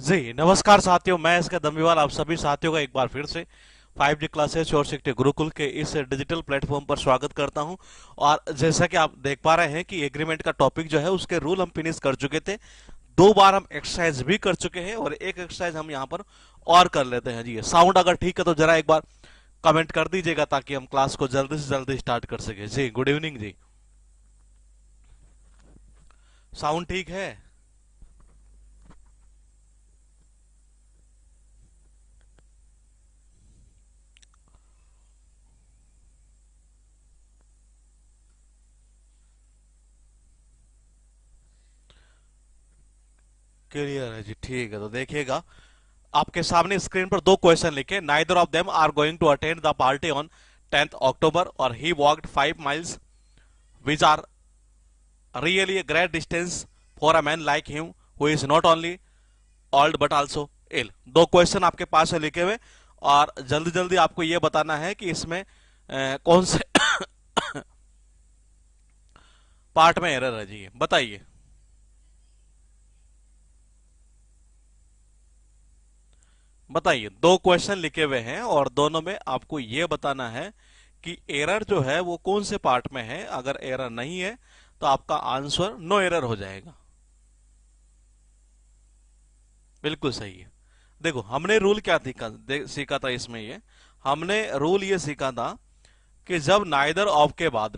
जी नमस्कार साथियों, मैं इसका दम्बीवाल आप सभी साथियों का एक बार फिर से 5D क्लासेस और शिक्षक गुरुकुल के इस डिजिटल प्लेटफॉर्म पर स्वागत करता हूं। और जैसा कि आप देख पा रहे हैं कि एग्रीमेंट का टॉपिक जो है उसके रूल हम फिनिश कर चुके थे। 2 बार हम एक्सरसाइज भी कर चुके हैं और एक एक्सरसाइज हम यहाँ पर और कर लेते हैं। जी साउंड अगर ठीक है तो जरा एक बार कमेंट कर दीजिएगा ताकि हम क्लास को जल्दी से जल्दी स्टार्ट कर सके। जी गुड इवनिंग जी। साउंड ठीक है? क्लियर है जी, ठीक है। तो देखिएगा आपके सामने स्क्रीन पर 2 क्वेश्चन लिखे। Neither of them are going to attend the party on 10th October और he walked 5 miles which are really a great distance for a man like him who is not only old but also ill। 2 question आपके पास है लिखे हुए और जल्दी जल्दी आपको यह बताना है कि इसमें कौन से पार्ट में एरर है जी, बताइए। बताइए, 2 क्वेश्चन लिखे हुए हैं और दोनों में आपको यह बताना है कि एरर जो है वो कौन से पार्ट में है। अगर एरर नहीं है तो आपका आंसर नो एरर हो जाएगा। बिल्कुल सही है। देखो हमने रूल क्या सीखा था इसमें, ये हमने रूल ये सीखा था कि जब नाइदर ऑफ के बाद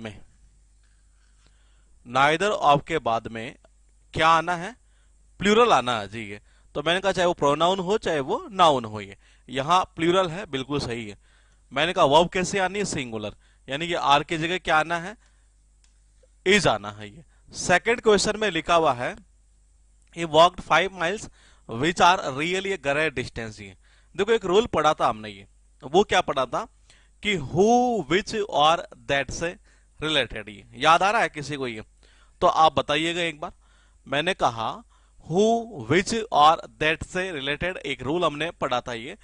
में क्या आना है, प्लूरल आना है जी। ये तो मैंने कहा चाहे वो प्रोनाउन हो चाहे वो नाउन हो, ये यहाँ प्लूरल है, बिल्कुल सही है। मैंने कहा वर्ब कैसे आनी है, सिंगुलर, यानी कि आर की जगह क्या आना है, इज आना है। ये सेकंड क्वेश्चन में लिखा हुआ है he walked 5 miles which are really great distance. ये देखो एक रूल पढ़ा था हमने, ये वो क्या पढ़ा था कि हु विच और दैट से रिलेटेड। ये याद आ रहा है किसी को ये? तो आप बताइएगा एक बार। मैंने कहा हु विच और दैट से रिलेटेड एक रूल हमने पढ़ा था ये,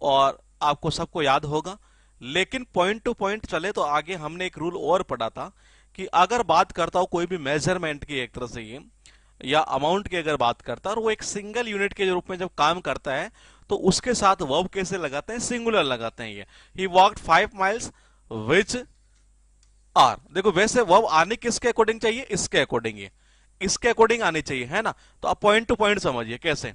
और आपको सबको याद होगा। लेकिन पॉइंट टू पॉइंट चले तो आगे हमने एक रूल और पढ़ा था कि अगर बात करता हो कोई भी मेजरमेंट की, एक तरह से ये या अमाउंट की अगर बात करता है और वो एक सिंगल यूनिट के रूप में जब काम करता है तो उसके साथ वर्ब कैसे लगाते हैं, सिंगुलर लगाते हैं। ये he walked 5 miles which are, देखो वैसे वर्ब आने किसके अकॉर्डिंग चाहिए, इसके अकॉर्डिंग, ये इसके अकॉर्डिंग आनी चाहिए, है ना। तो आप पॉइंट टू पॉइंट समझिए कैसे।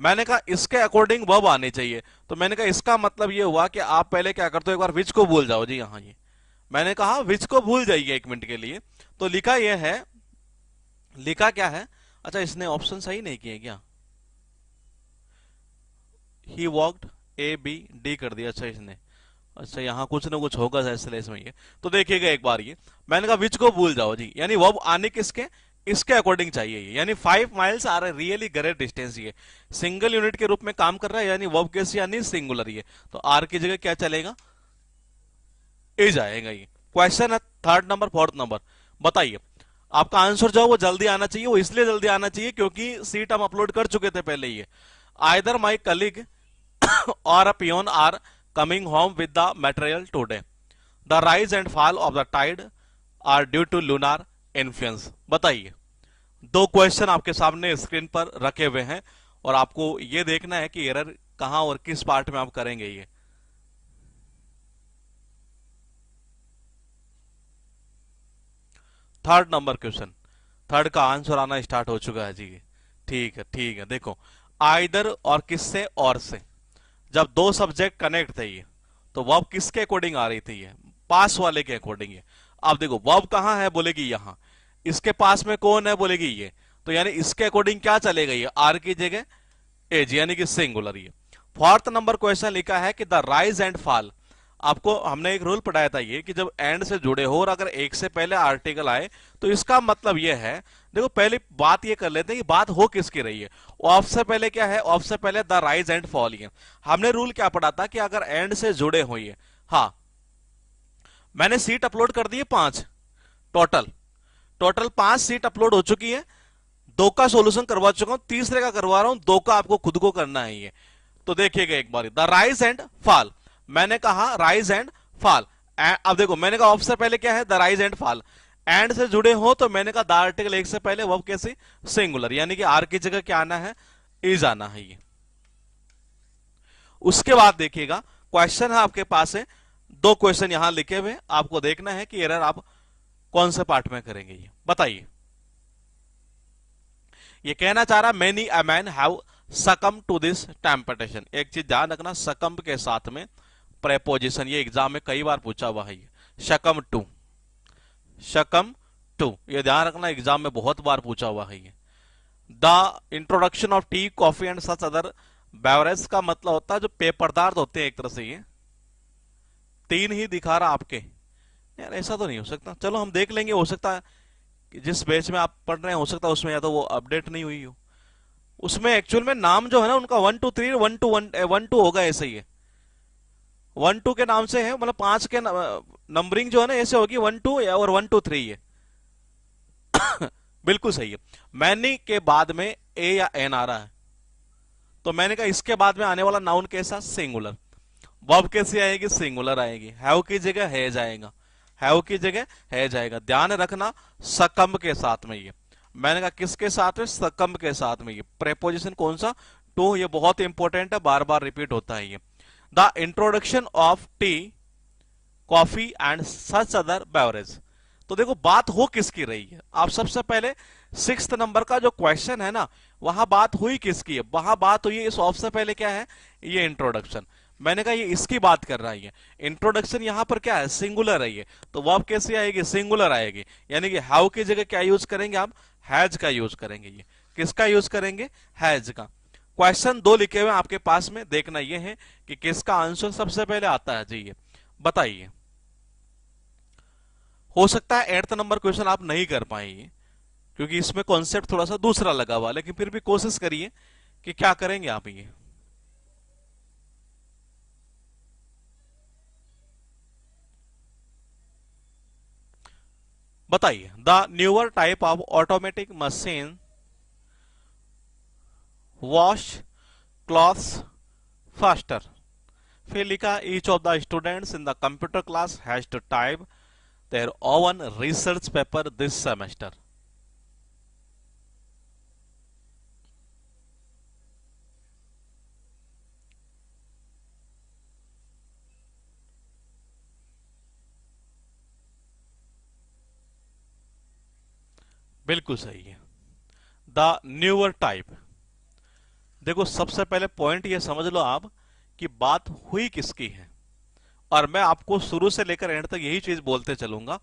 मैंने कहा इसके अकॉर्डिंग वर्ब आनी चाहिए, तो मैंने कहा इसका मतलब ये हुआ कि आप पहले क्या करते हो, एक बार विच को भूल जाओ जी। यहां ये मैंने कहा विच को भूल जाइए 1 मिनट के लिए। तो लिखा यह है, लिखा क्या है, अच्छा इसने ऑप्शन सही नहीं किए क्या, he walked A B D कर दिया। अच्छा इसने, अच्छा यहाँ कुछ ना कुछ होगा इसमें ये। तो देखिएगा एक बार, ये मैंने कहा विच को भूल जाओ जी, यानी वर्ब आने किसके, इसके अकॉर्डिंग चाहिए ये। यानी 5 miles are really great distance, ये सिंगल यूनिट के रूप में काम कर रहा है, यानी वर्ब कैसे, यानी सिंगुलर। ये तो आर की जगह क्या चलेगा, ए जाएगा। ये क्वेश्चन है 3rd नंबर 4th नंबर। बताइए आपका आंसर जो है वो जल्दी आना चाहिए। वो इसलिए जल्दी आना चाहिए क्योंकि सीट हम अपलोड कर चुके थे पहले। ये either my colleague or a peon are coming home with the material today, the rise and fall of the tide are due to lunar influence. बताइए, 2 क्वेश्चन आपके सामने स्क्रीन पर रखे हुए हैं और आपको यह देखना है कि एरर कहां और किस पार्ट में आप करेंगे। ये 3rd नंबर क्वेश्चन, थर्ड का आंसर आना स्टार्ट हो चुका है जी। ठीक है ठीक है। देखो आइदर और किससे, और से, जब 2 सब्जेक्ट कनेक्ट थे ये तो वर्ब किसके अकॉर्डिंग आ रही थी, ये पास वाले के अकॉर्डिंग। ये अब देखो वर्ब कहां है, बोलेगी यहां, इसके पास में कौन है, बोलेगी ये, तो यानी इसके अकॉर्डिंग क्या चलेगा, ये आर की जगह एज, यानी कि सिंगुलर। ये 4th नंबर क्वेश्चन लिखा है कि द राइज एंड फॉल। आपको हमने एक रूल पढ़ाया था ये कि जब एंड से जुड़े हो और अगर एक से पहले आर्टिकल आए तो इसका मतलब ये है, देखो पहली बात ये कर लेते हैं कि बात हो किसकी रही है। ऑफ से पहले क्या है, ऑफ से पहले द राइज एंड फॉल। ये हमने रूल क्या पढ़ा था कि अगर एंड से जुड़े हो ये, हाँ मैंने सीट अपलोड कर दी है 5, टोटल टोटल 5 सीट अपलोड हो चुकी है। 2 का सॉल्यूशन करवा चुका हूं, तीसरे का करवा रहा हूं, 2 का आपको खुद को करना है ये। तो देखिएगा एक बार, द राइज एंड फॉल, मैंने कहा राइज एंड फॉल। अब देखो मैंने कहा ऑफ से पहले क्या है, the rise and fall, and से जुड़े हो तो मैंने कहा द आर्टिकल एक से पहले वर्ब कैसे, सिंगुलर, यानी कि आर की जगह क्या आना है, इज आना है। ये उसके बाद देखिएगा क्वेश्चन है आपके पास है, दो क्वेश्चन यहां लिखे हुए, आपको देखना है कि एरर आप कौन से पार्ट में करेंगे, ये बताइए। ये कहना चाह रहा many a man have succumb to this temptation. एक चीज ध्यान रखना, सकम के साथ में प्रेपोजिशन, ये एग्जाम में कई बार पूछा हुआ है, ये शकम टू, शकम टू, ये ध्यान रखना, एग्जाम में बहुत बार पूछा हुआ है ये। The introduction of tea coffee and such other beverage का मतलब होता है जो पेय पदार्थ होते हैं एक तरह से, ये तीन ही दिखा रहा आपके, यार ऐसा तो नहीं हो सकता। चलो हम देख लेंगे, हो सकता है कि जिस बैच में आप पढ़ रहे हैं हो सकता है उसमें या तो वो अपडेट नहीं हुई हो, उसमें एक्चुअल में नाम जो है ना उनका 1 2 3 1 2 होगा, ऐसे ही है 1 2 के नाम से है, मतलब 5 के नंबरिंग जो है ना ऐसे होगी 1 2 और 1 2 3 है। बिल्कुल सही है। मैनी के बाद में ए या एन आ रहा है, तो मैंने कहा इसके बाद में आने वाला नाउन कैसा, सिंगुलर। वर्ब कैसी आएगी, सिंगुलर आएगी, हैव की जगह है जाएगा, हैव की जगह है जाएगा। ध्यान रखना सकम के साथ में, ये मैंने कहा किसके साथ में, सकम के साथ में, ये प्रेपोजिशन कौन सा, टू, ये बहुत इंपॉर्टेंट है, बार बार रिपीट होता है ये। The introduction of tea coffee and such other beverage. तो देखो बात हो किसकी रही है, आप सबसे पहले 6th नंबर का जो क्वेश्चन है ना, वहां बात हुई किसकी है, वहां बात हुई है इस ऑफ से पहले क्या है, ये इंट्रोडक्शन। मैंने कहा ये इसकी बात कर रहा है, इंट्रोडक्शन यहां पर क्या है, सिंगुलर है ये, तो वर्ब कैसी आएगी, सिंगुलर आएगी, यानी कि हाउ की जगह क्या यूज करेंगे आप, हैज का यूज करेंगे। ये किसका यूज करेंगे, हैज का। क्वेश्चन 2 लिखे हुए आपके पास में, देखना ये है कि किसका आंसर सबसे पहले आता है जी, ये बताइए। हो सकता है 8th नंबर क्वेश्चन आप नहीं कर पाएंगे क्योंकि इसमें कॉन्सेप्ट थोड़ा सा दूसरा लगा हुआ, लेकिन फिर भी कोशिश करिए कि क्या करेंगे आप ये। बताइए, the newer type of automatic machine wash clothes faster. फिर लिखा each of the students in the computer class has to type their own research paper this semester. बिल्कुल सही है, द न्यूअर टाइप। देखो सबसे पहले पॉइंट ये समझ लो आप कि बात हुई किसकी है, और मैं आपको शुरू से लेकर एंड तक यही चीज बोलते चलूंगा,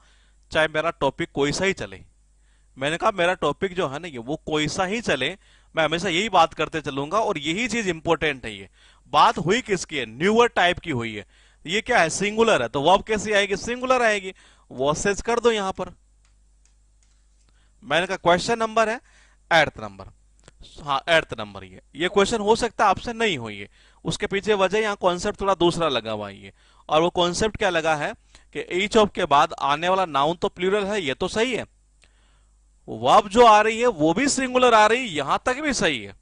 चाहे मेरा टॉपिक कोई सा ही चले। मैंने कहा मेरा टॉपिक जो है ना ये वो कोई सा ही चले, मैं हमेशा यही बात करते चलूंगा, और यही चीज इंपॉर्टेंट है। ये बात हुई किसकी है, न्यूअर टाइप की हुई है। ये क्या है, सिंगुलर है, तो वर्ब कैसी आएगी, सिंगुलर आएगी, वॉसेज कर दो यहां पर। मैंने कहा क्वेश्चन नंबर है 8th नंबर, हाँ 8th नंबर। ये क्वेश्चन हो सकता है आपसे नहीं हुई है, उसके पीछे वजह यहाँ कॉन्सेप्ट थोड़ा दूसरा लगा हुआ है, और वो कॉन्सेप्ट क्या लगा है कि ईच ऑफ के बाद आने वाला नाउन तो प्लूरल है, ये तो सही है, वर्ब जो आ रही है वो भी सिंगुलर आ रही है, यहां तक भी सही है,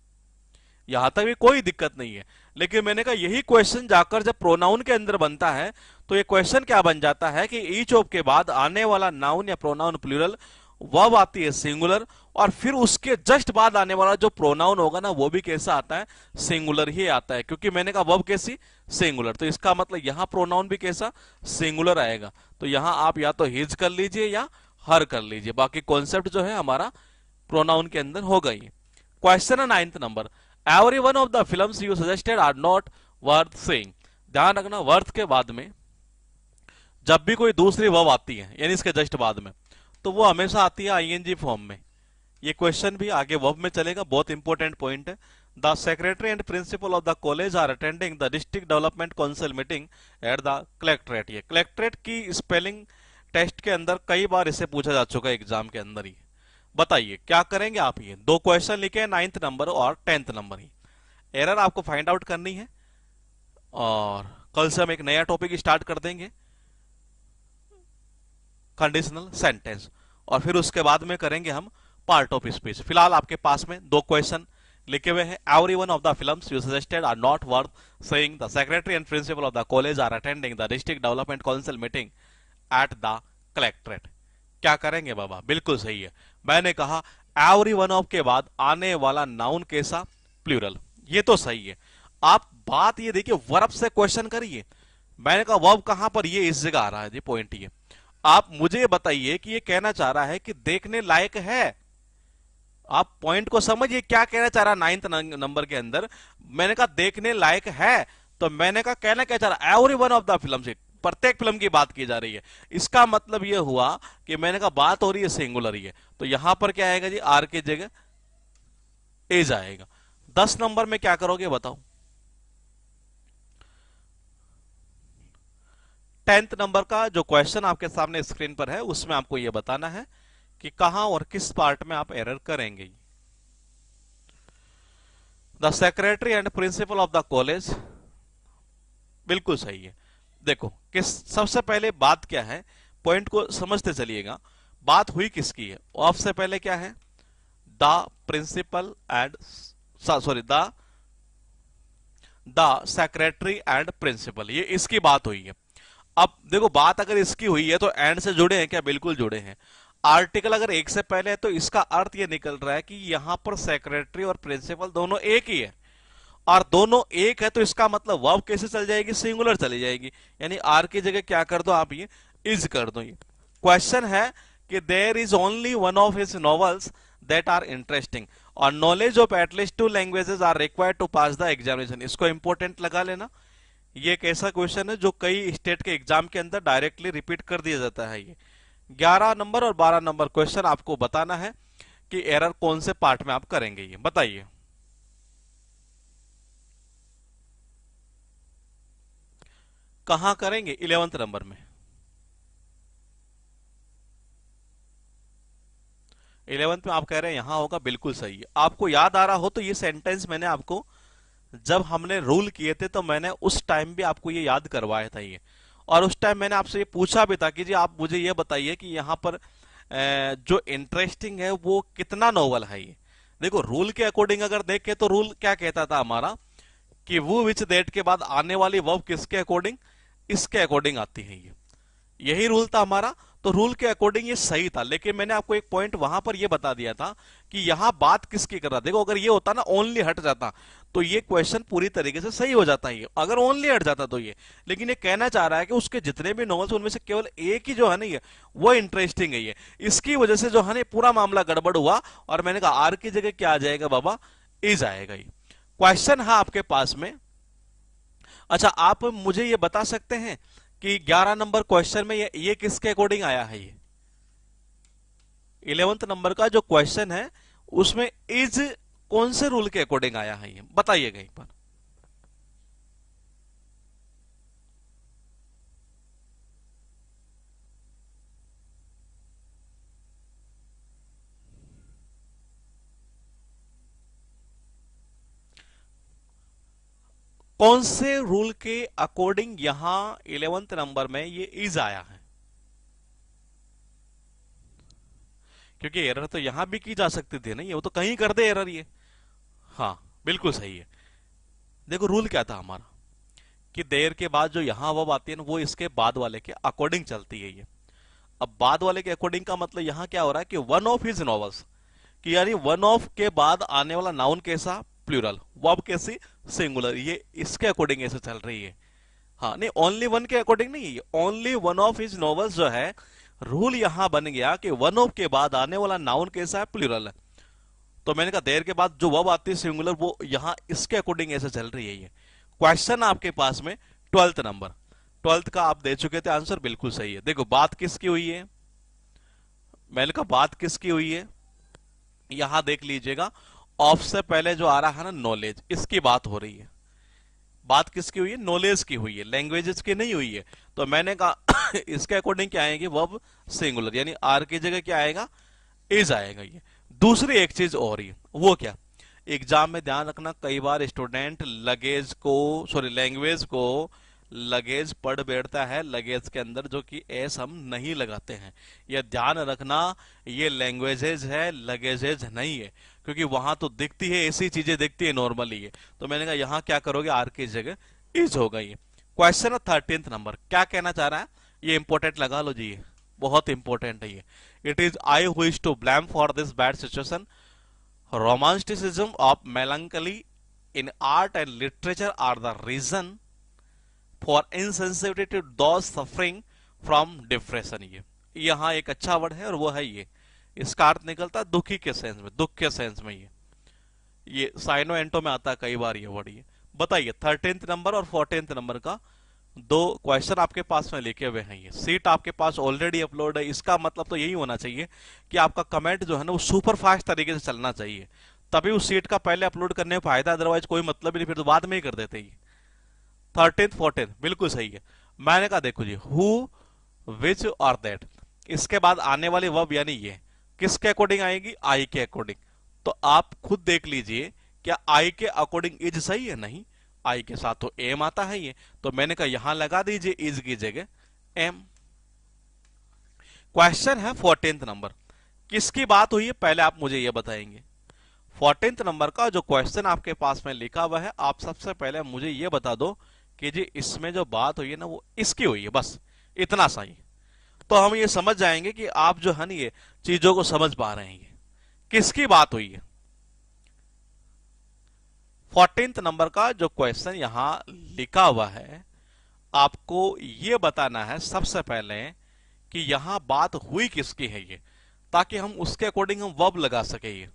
यहां तक भी कोई दिक्कत नहीं है। लेकिन मैंने कहा यही क्वेश्चन जाकर जब प्रोनाउन के अंदर बनता है तो ये क्वेश्चन क्या बन जाता है कि ईच ऑफ के बाद आने वाला नाउन या प्रोनाउन प्लूरल, वर्ब आती है सिंगुलर, और फिर उसके जस्ट बाद आने वाला जो प्रोनाउन होगा ना वो भी कैसा आता है, सिंगुलर ही आता है, क्योंकि मैंने कहा वर्ब कैसी, सिंगुलर, तो इसका मतलब यहां प्रोनाउन भी कैसा, सिंगुलर आएगा। तो यहां आप या तो हिज कर लीजिए या हर कर लीजिए, बाकी कॉन्सेप्ट जो है हमारा प्रोनाउन के अंदर हो गई। क्वेश्चन है 9th number, every one of the films you suggested are not worth seeing. ध्यान रखना वर्थ के बाद में जब भी कोई दूसरी वर्ब आती है यानी इसके जस्ट बाद में, तो वो हमेशा आती है आईएनजी फॉर्म में। ये क्वेश्चन भी आगे वर्ब में चलेगा, बहुत इंपॉर्टेंट पॉइंट है। The secretary and principal of the college are attending the district development council meeting at the collectorate. ये कलेक्ट्रेट की स्पेलिंग टेस्ट के अंदर कई बार इसे पूछा जा चुका है एग्जाम के अंदर ही। बताइए क्या करेंगे आप, ये दो क्वेश्चन लिखे हैं 9th नंबर और 10th नंबर ही, एरर आपको फाइंड आउट करनी है, और कल से हम एक नया टॉपिक स्टार्ट कर देंगे, कंडीशनल सेंटेंस, और फिर उसके बाद में करेंगे हम पार्ट ऑफ स्पीच। फिलहाल आपके पास में दो क्वेश्चन लिखे हुए हैं, every one of the films you suggested are not worth seeing, the secretary and principal of the college are attending the district development council meeting at the collectorate. क्या करेंगे बाबा, बिल्कुल सही है। मैंने कहा एवरी वन ऑफ के बाद आने वाला नाउन कैसा, प्लूरल, ये तो सही है। आप बात ये देखिए, वर्ब से क्वेश्चन करिए। मैंने कहा वर्ब कहां पर, ये इस जगह आ रहा है जी, पॉइंट ये। आप मुझे ये बताइए कि ये कहना चाह रहा है कि देखने लायक है। आप पॉइंट को समझिए, क्या कहना चाह रहा है नाइन्थ नंबर के अंदर। मैंने कहा देखने लायक है, तो मैंने कहा कहना क्या चाह रहा है, every one of the film से, प्रत्येक फिल्म की बात की जा रही है। इसका मतलब यह हुआ कि मैंने कहा बात हो रही है सिंगुलर ही है, तो यहां पर क्या आएगा जी, आर की जगह एज आएगा। 10 नंबर में क्या करोगे बताओ। 10th नंबर का जो क्वेश्चन आपके सामने स्क्रीन पर है, उसमें आपको यह बताना है कि कहां और किस पार्ट में आप एरर करेंगे। The secretary and principal of the college, बिल्कुल सही है। देखो किस, सबसे पहले बात क्या है, पॉइंट को समझते चलिएगा। बात हुई किसकी है, ऑफ से पहले क्या है, the principal and, sorry, the secretary and principal, ये इसकी बात हुई है। अब देखो बात अगर इसकी हुई है तो एंड से जुड़े हैं क्या, बिल्कुल जुड़े हैं। आर्टिकल अगर एक से पहले है तो इसका अर्थ ये निकल रहा है कि यहां पर सेक्रेटरी और प्रिंसिपल दोनों एक ही है, और दोनों एक है तो इसका मतलब वर्ब कैसे चल जाएगी, सिंगुलर चली जाएगी। यानी आर की जगह क्या कर दो आप, ये इज कर दो। ये क्वेश्चन है कि there is only one of his novels that are interesting और knowledge of at least 2 languages are required to pass the examination. इसको इंपोर्टेंट लगा लेना। ये एक ऐसा क्वेश्चन है जो कई स्टेट के एग्जाम के अंदर डायरेक्टली रिपीट कर दिया जाता है। ये 11 नंबर और 12 नंबर क्वेश्चन आपको बताना है कि एरर कौन से पार्ट में आप करेंगे, ये बताइए। कहां करेंगे, 11th नंबर में। 11th में आप कह रहे हैं यहां होगा, बिल्कुल सही है। आपको याद आ रहा हो तो ये सेंटेंस मैंने आपको जब हमने रूल किए थे तो मैंने उस टाइम भी आपको ये याद करवाया था ये, और उस टाइम मैंने आपसे ये पूछा भी था कि जी आप मुझे ये बताइए कि यहां पर जो इंटरेस्टिंग है वो कितना नोवल है ये। देखो रूल के अकॉर्डिंग अगर देखें तो रूल क्या कहता था हमारा कि वो विच दैट के बाद आने वाली वर्ब किसके अकॉर्डिंग, इसके अकॉर्डिंग आती है ये, यही रूल था हमारा। तो रूल के अकॉर्डिंग ये सही था, लेकिन मैंने आपको एक पॉइंट वहां पर ये बता दिया था कि यहां बात किसकी कर रहा। देखो अगर ये होता ना ओनली हट जाता तो ये क्वेश्चन पूरी तरीके से सही हो जाता है, ये अगर ओनली हट जाता तो ये। लेकिन ये कहना चाह रहा है कि उसके जितने भी नॉवेल्स उनमें से केवल एक ही जो है ना ये वो इंटरेस्टिंग है, ये इसकी वजह से जो है ना पूरा मामला गड़बड़ हुआ। और मैंने कहा आर की जगह क्या आ जाएगा बाबा, इज आएगा। ये क्वेश्चन है आपके पास में। अच्छा आप मुझे ये बता सकते हैं कि 11 नंबर क्वेश्चन में ये किसके अकॉर्डिंग आया है, ये 11th नंबर का जो क्वेश्चन है उसमें इज कौन से रूल के अकॉर्डिंग आया है, ये बताइएगा एक बार। कौन से रूल के अकॉर्डिंग यहां 11th नंबर में ये इज आया है, क्योंकि एरर तो यहां भी की जा सकती थी ना, ये वो तो कहीं कर दे एरर ये। हाँ बिल्कुल सही है। देखो रूल क्या था हमारा कि देर के बाद जो यहां वर्ब आती है ना वो इसके बाद वाले के अकॉर्डिंग चलती है ये। अब बाद वाले के अकॉर्डिंग का मतलब यहां क्या हो रहा है कि वन ऑफ हिज नॉवेल्स, कि यानी वन ऑफ के बाद आने वाला नाउन कैसा, प्लूरल, वर्ब कैसी, सिंगुलर, ये इसके अकॉर्डिंग ऐसे चल रही है। हाँ नहीं ओनली वन के अकॉर्डिंग नहीं, only one of his novels जो है, रूल यहां बन गया कि वन ऑफ के बाद आने वाला नाउन कैसा है, प्लूरल है। तो मैंने कहा देर के बाद जो वर्ब आती है सिंगुलर वो यहां इसके अकॉर्डिंग ऐसे चल रही है ये। क्वेश्चन आपके पास में 12th नंबर, 12th का आप दे चुके थे आंसर, बिल्कुल सही है। देखो बात किसकी हुई है, मैंने कहा बात किसकी हुई है, यहां देख लीजिएगा। ऑफ से पहले जो आ रहा है ना नॉलेज, इसकी बात हो रही है। बात किसकी हुई है, नॉलेज की हुई है, लैंग्वेजेस की नहीं हुई है। तो मैंने कहा इसके अकॉर्डिंग क्या आएगी, वर्ब सिंगुलर, यानी आर की जगह क्या आएगा, इज आएगा ये। दूसरी एक चीज और ही, वो क्या, एग्जाम में ध्यान रखना कई बार स्टूडेंट लगेज को, सॉरी लैंग्वेज को लगेज पढ़ बैठता है लगेज के अंदर, जो कि एस हम नहीं लगाते हैं। यह ध्यान रखना, ये लैंग्वेजेज है, लगेजेज नहीं है, क्योंकि वहां तो दिखती है ऐसी चीजें दिखती है नॉर्मली है। तो मैंने कहा यहां क्या करोगे, आर की जगह इज होगा ये। क्वेश्चन 13th नंबर क्या कहना चाह रहा है, ये इंपॉर्टेंट लगा लो जी, ये बहुत इंपॉर्टेंट है ये। It is I who is to blame for this bad situation, romanticism of melancholy in art and literature are the reason for insensitivity to those suffering from depression. ये यहाँ एक अच्छा वर्ड है और वो है ये, इसका अर्थ निकलता है दुखी के सेंस में, दुख के सेंस में। ये साइनो एंटो में आता है कई बार ये वर्ड। ये बताइए 13th नंबर और 14th नंबर का दो क्वेश्चन आपके पास में लिखे हुए हैं। ये सीट आपके पास ऑलरेडी अपलोड है, इसका मतलब तो यही होना चाहिए कि आपका कमेंट जो है ना वो सुपर फास्ट तरीके से चलना चाहिए, तभी उस सीट का पहले अपलोड करने में फायदा, अदरवाइज कोई मतलब ही नहीं, फिर तो बाद में ही कर देते ये। 13th 14th बिल्कुल सही है। मैंने कहा देखो जी, हु विच और दैट, इसके बाद आने वाली वर्ब यानी ये किसके अकॉर्डिंग आएगी, आई के अकॉर्डिंग। तो आप खुद देख लीजिए क्या आई के अकॉर्डिंग इज सही है, नहीं, आई के साथ तो एम आता है ये, तो मैंने कहा यहां लगा दीजिए इज की जगह एम। क्वेश्चन है 14th नंबर, किसकी बात हुई है पहले आप मुझे ये बताएंगे। 14th नंबर का जो क्वेश्चन आपके पास में लिखा हुआ है, आप सबसे पहले मुझे ये बता दो कि जी इसमें जो बात हुई है ना वो इसकी हुई है, बस इतना सही। तो हम ये समझ जाएंगे कि आप जो है ना ये चीजों को समझ पा रहे हैं। किसकी बात हुई है 14th नंबर का जो क्वेश्चन यहां लिखा हुआ है, आपको ये बताना है सबसे पहले कि यहां बात हुई किसकी है ये, ताकि हम उसके अकॉर्डिंग हम वर्ब लगा सके। ये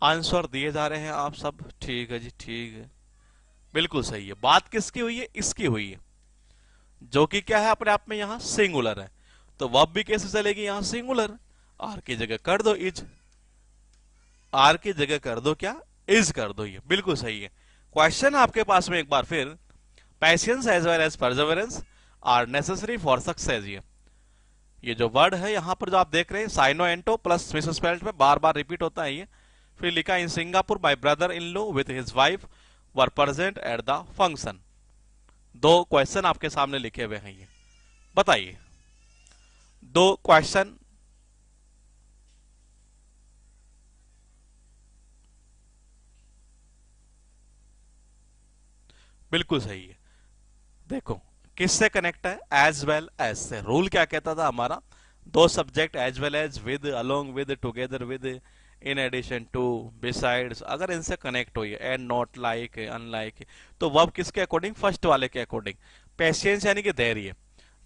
आंसर दिए जा रहे हैं आप सब, ठीक है जी, ठीक है, बिल्कुल सही है। बात किसकी हुई है, इसकी हुई है, जो कि क्या है अपने आप में यहां सिंगुलर है, तो वर्ब भी कैसे चलेगी यहां सिंगुलर, आर की जगह कर दो इज, आर की जगह कर दो क्या, इज कर दो, ये बिल्कुल सही है। क्वेश्चन आपके पास में एक बार फिर, patience as well as perseverance are necessary for success. ये जो वर्ड है यहां पर जो आप देख रहे हैं साइनो एंटो प्लस मिसस्पेल्ड में बार बार रिपीट होता है ये। फिर लिखा in Singapore my brother in law with his wife were present at the function. दो क्वेश्चन आपके सामने लिखे हुए हैं, ये बताइए दो क्वेश्चन। बिल्कुल सही है। देखो किससे कनेक्ट है, एज वेल एज से। रूल क्या कहता था हमारा, दो subject as well as, with, along with, together with, in addition to, besides, अगर इनसे कनेक्ट हुई है, एंड, नॉट, लाइक, अनलाइक, तो वर्ब किसके अकॉर्डिंग, फर्स्ट वाले के अकॉर्डिंग। पेशेंस यानी कि धैर्य,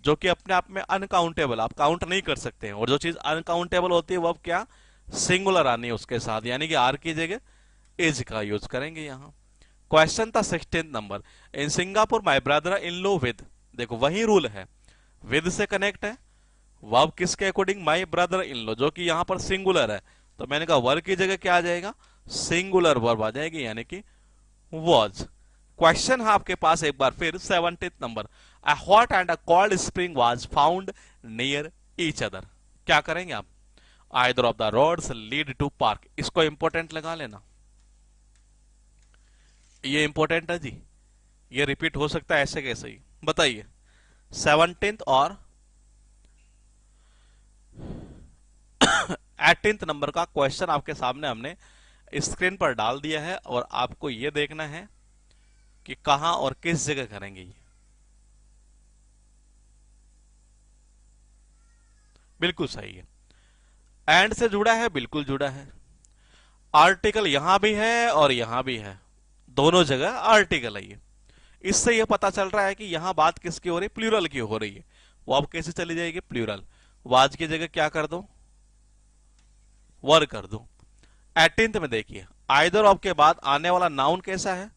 जो कि अपने आप में अनकाउंटेबल, आप काउंट नहीं कर सकते हैं, और जो चीज अनकाउंटेबल होती है वर्ब क्या, सिंगुलर आनी है उसके साथ, यानी कि आर की जगह इज का यूज करेंगे यहां। क्वेश्चन था 16th number, in Singapore my brother in low with, देखो वही रूल है, विद से कनेक्ट है, वर्ब किसके अकॉर्डिंग, माय ब्रदर इन लो, जो कि यहां पर सिंगुलर है, तो मैंने कहा वर्ब की जगह क्या आ जाएगा, सिंगुलर वर्ब आ जाएगी, यानी कि वॉज। क्वेश्चन है आपके पास एक बार फिर 17th number, a hot and a cold spring was found near each other. क्या करेंगे आप, either of the roads lead to park, इसको इंपॉर्टेंट लगा लेना, ये इंपॉर्टेंट है जी, ये रिपीट हो सकता है ऐसे कैसे ही, बताइए 17th और 18th नंबर का क्वेश्चन आपके सामने हमने स्क्रीन पर डाल दिया है, और आपको यह देखना है कि कहां और किस जगह करेंगे ये। बिल्कुल सही है, एंड से जुड़ा है, बिल्कुल जुड़ा है, आर्टिकल यहां भी है और यहां भी है, दोनों जगह आर्टिकल है ये। इससे यह पता चल रहा है कि यहां बात किसकी हो रही है, प्लूरल की हो रही है। वो अब कैसे चली जाएगी, प्लूरल, वाज की जगह क्या कर दो, वर कर दो। 18th में देखिए, आइदर ऑफ के बाद आने वाला नाउन कैसा है,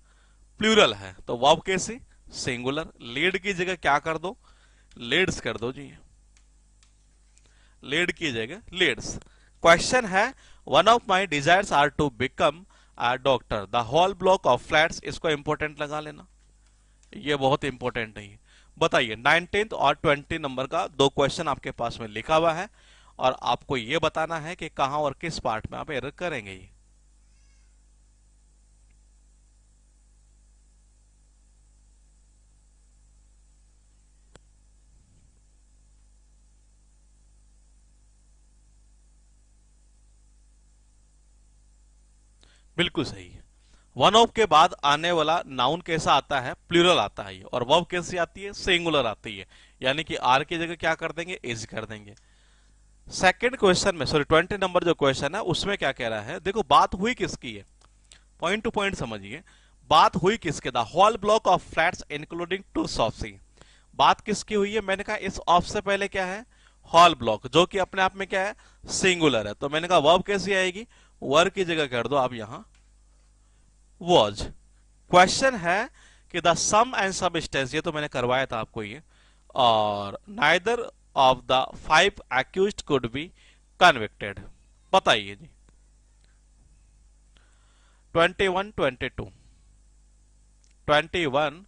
प्लूरल है, तो वर्ब कैसे, सिंगुलर। लीड की जगह क्या कर दो, लीड्स कर दो जी, लीड की जगह लीड्स। क्वेश्चन है, one of my desires are to become a doctor, the whole block of flats, इसको इंपॉर्टेंट लगा लेना, ये बहुत इंपॉर्टेंट है। बताइए 19th और 20 नंबर का दो क्वेश्चन आपके पास में लिखा हुआ है, और आपको यह बताना है कि कहां और किस पार्ट में आप एरर करेंगे ये। बिल्कुल सही है। वन ऑफ के बाद आने वाला नाउन कैसा आता है, प्लूरल आता है, और वर्ब कैसी आती है, सिंगुलर आती है, यानी कि आर की जगह क्या कर देंगे, इज कर देंगे। सेकंड क्वेश्चन में, सॉरी 20 नंबर जो क्वेश्चन है उसमें क्या कह रहा है, देखो बात हुई किसकी है, पॉइंट टू पॉइंट समझिए। बात हुई किसके, the whole block of flats including two shops. बात किसकी हुई है, मैंने कहा इस ऑफ से पहले क्या है, हॉल ब्लॉक, जो कि अपने आप में क्या है, सिंगुलर है। तो मैंने कहा वर्ब कैसी आएगी, वर की जगह कर दो आप यहां वॉज। क्वेश्चन है कि द सम एंड सबस्टेंस, ये तो मैंने करवाया था आपको ये, और neither of the 5 accused could be convicted. बताइए जी। 21, 22, 21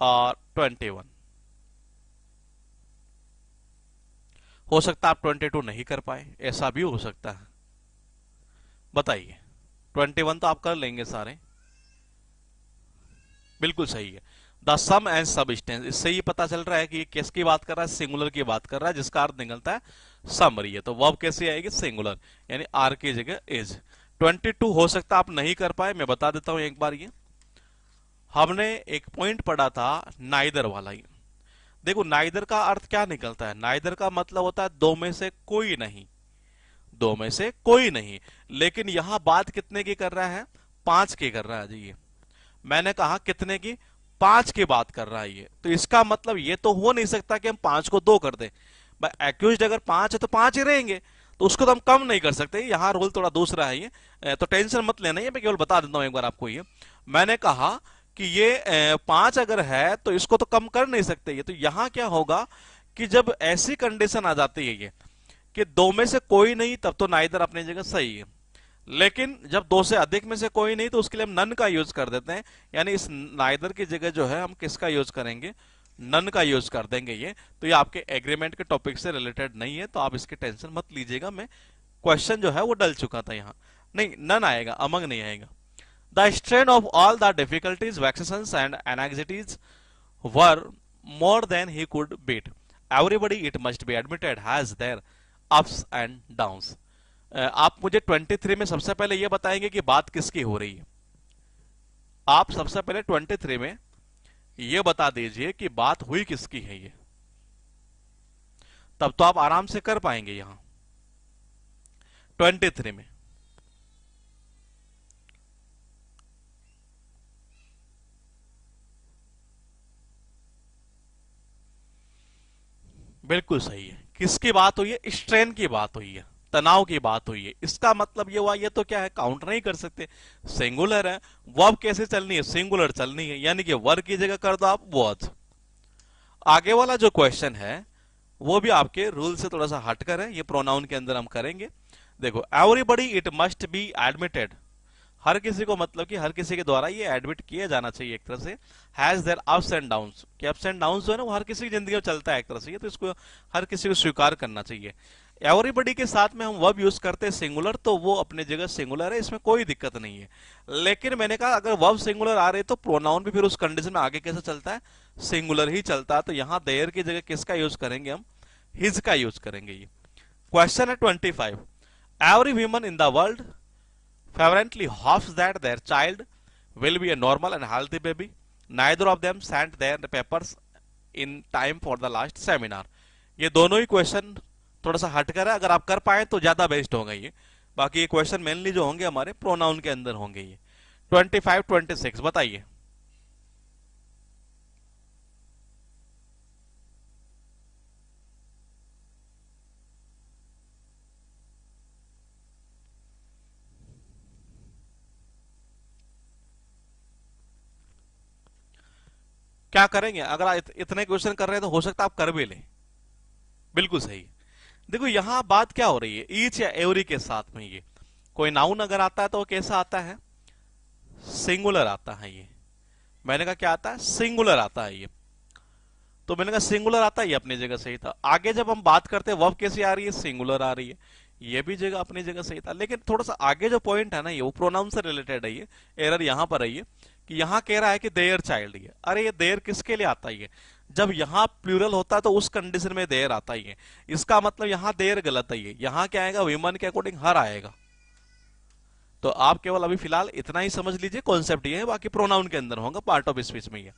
और 21। हो सकता है आप 22 नहीं कर पाए, ऐसा भी हो सकता है। बताइए। 21 तो आप कर लेंगे सारे, बिल्कुल सही है। द सम एंड सबस्टेंस, इससे ही पता चल रहा है कि ये किसकी बात कर रहा है, सिंगुलर की बात कर रहा है, जिसका अर्थ निकलता है समरी है। तो वर्ब कैसी आएगी, सिंगुलर, यानी आर की जगह इज। 22 हो सकता है आप नहीं कर पाए, मैं बता देता हूं एक बार। ये हमने एक पॉइंट पढ़ा था नाइदर वाला ही। देखो नाइदर का अर्थ क्या निकलता है, नाइदर का मतलब होता है दो में से कोई नहीं, दो में से कोई नहीं। लेकिन यहां बात कितने की कर रहा है, 5 की कर रहा है जी। ये मैंने कहा कितने की, 5 की बात कर रहा है ये। तो इसका मतलब ये तो हो नहीं सकता कि हम 5 को 2 कर दें। एक्यूज्ड अगर 5 है तो 5 ही रहेंगे, तो उसको तो हम कम नहीं कर सकते। यहाँ रूल थोड़ा दूसरा है ये, तो टेंशन मत लेना, ये मैं केवल बता देता हूं एक बार आपको। ये मैंने कहा कि ये 5 अगर है तो इसको तो कम कर नहीं सकते ये। तो यहां क्या होगा कि जब ऐसी कंडीशन आ जाती है ये कि दो में से कोई नहीं, तब तो नाइदर अपनी जगह सही है। लेकिन जब दो से अधिक में से कोई नहीं, तो उसके लिए हम नन का यूज कर देते हैं। यानी इस नाइदर की जगह जो है हम किसका यूज करेंगे, नन का यूज कर देंगे ये। तो ये आपके एग्रीमेंट के टॉपिक से रिलेटेड नहीं है, तो आप इसकी टेंशन मत लीजिएगा। मैं क्वेश्चन जो है वो डल चुका था यहाँ, नहीं नन आएगा, अमंग नहीं आएगा। The strain of all the difficulties, vexations and anxieties were more than he could beat. Everybody it must be admitted has their ups and downs. आप मुझे 23 में सबसे पहले यह बताएंगे कि बात किसकी हो रही है। आप सबसे पहले 23 में यह बता दीजिए कि बात हुई किसकी है ये, तब तो आप आराम से कर पाएंगे यहां 23 में। बिल्कुल सही है। किसकी बात हुई है, स्ट्रेन की बात हुई है, तनाव की बात हुई है। इसका मतलब ये हुआ, ये तो क्या है, काउंट नहीं कर सकते, सिंगुलर है। वर्ब कैसे चलनी है, सिंगुलर चलनी है, यानी कि वर्ब की जगह कर दो आप वॉज। आगे वाला जो क्वेश्चन है वो भी आपके रूल से थोड़ा सा हटकर है, ये प्रोनाउन के अंदर हम करेंगे। देखो everybody it must be admitted, हर किसी को मतलब कि हर किसी के द्वारा ये एडमिट किया जाना चाहिए एक तरह से। Has their ups and downs, कि अप्स एंड डाउन्स जो है ना वो हर किसी की जिंदगी में चलता है एक तरह से, ये तो इसको हर किसी को स्वीकार करना चाहिए। एवरीबडी के साथ में हम वर्ब यूज करते हैं सिंगुलर, तो वो अपनी जगह सिंगुलर है, इसमें कोई दिक्कत नहीं है। लेकिन मैंने कहा अगर वर्ब सिंगुलर आ रहे तो प्रोनाउन भी फिर उस कंडीशन में आगे कैसे चलता है, सिंगुलर ही चलता है। तो यहां देयर की जगह किसका यूज करेंगे हम, हिज का यूज करेंगे। ये क्वेश्चन है 25। Every human in the world fervently hopes that their child will be a normal and healthy baby. Neither of them sent their papers in time for the last seminar. ये दोनों ही question थोड़ा सा हटकर है, अगर आप कर पाए तो ज्यादा बेस्ट होगा ये। बाकी ये क्वेश्चन मेनली जो होंगे हमारे प्रोनाउन के अंदर होंगे ये। 25, 26 बताइए। क्या करेंगे, अगर आप इतने क्वेश्चन कर रहे हैं तो हो सकता है आप कर भी लें, बिल्कुल सही। देखो यहां बात क्या हो रही है, ईच या एवरी के साथ में ये कोई नाउन अगर आता है तो वो कैसा आता है, सिंगुलर आता है ये। मैंने कहा क्या आता है, सिंगुलर आता है ये। तो मैंने कहा सिंगुलर आता है, ये अपनी जगह सही था। आगे जब हम बात करते हैं वर्ब कैसी आ रही है, सिंगुलर आ रही है, ये भी जगह अपनी जगह सही था। लेकिन थोड़ा सा आगे जो पॉइंट है ना, ये वो प्रोनाउन से रिलेटेड है ये। एरर यहां पर है ये कि यहां कह रहा है कि देयर चाइल्ड। ये अरे ये देयर किसके लिए आता है, ये जब यहां प्लूरल होता है तो उस कंडीशन में देयर आता ही है। इसका मतलब यहां देयर गलत है, ये यहां क्या आएगा, विमन के अकॉर्डिंग हर आएगा। तो आप केवल अभी फिलहाल इतना ही समझ लीजिए, कॉन्सेप्ट ये है, बाकी प्रोनाउन के अंदर होगा, पार्ट ऑफ स्पीच में ये।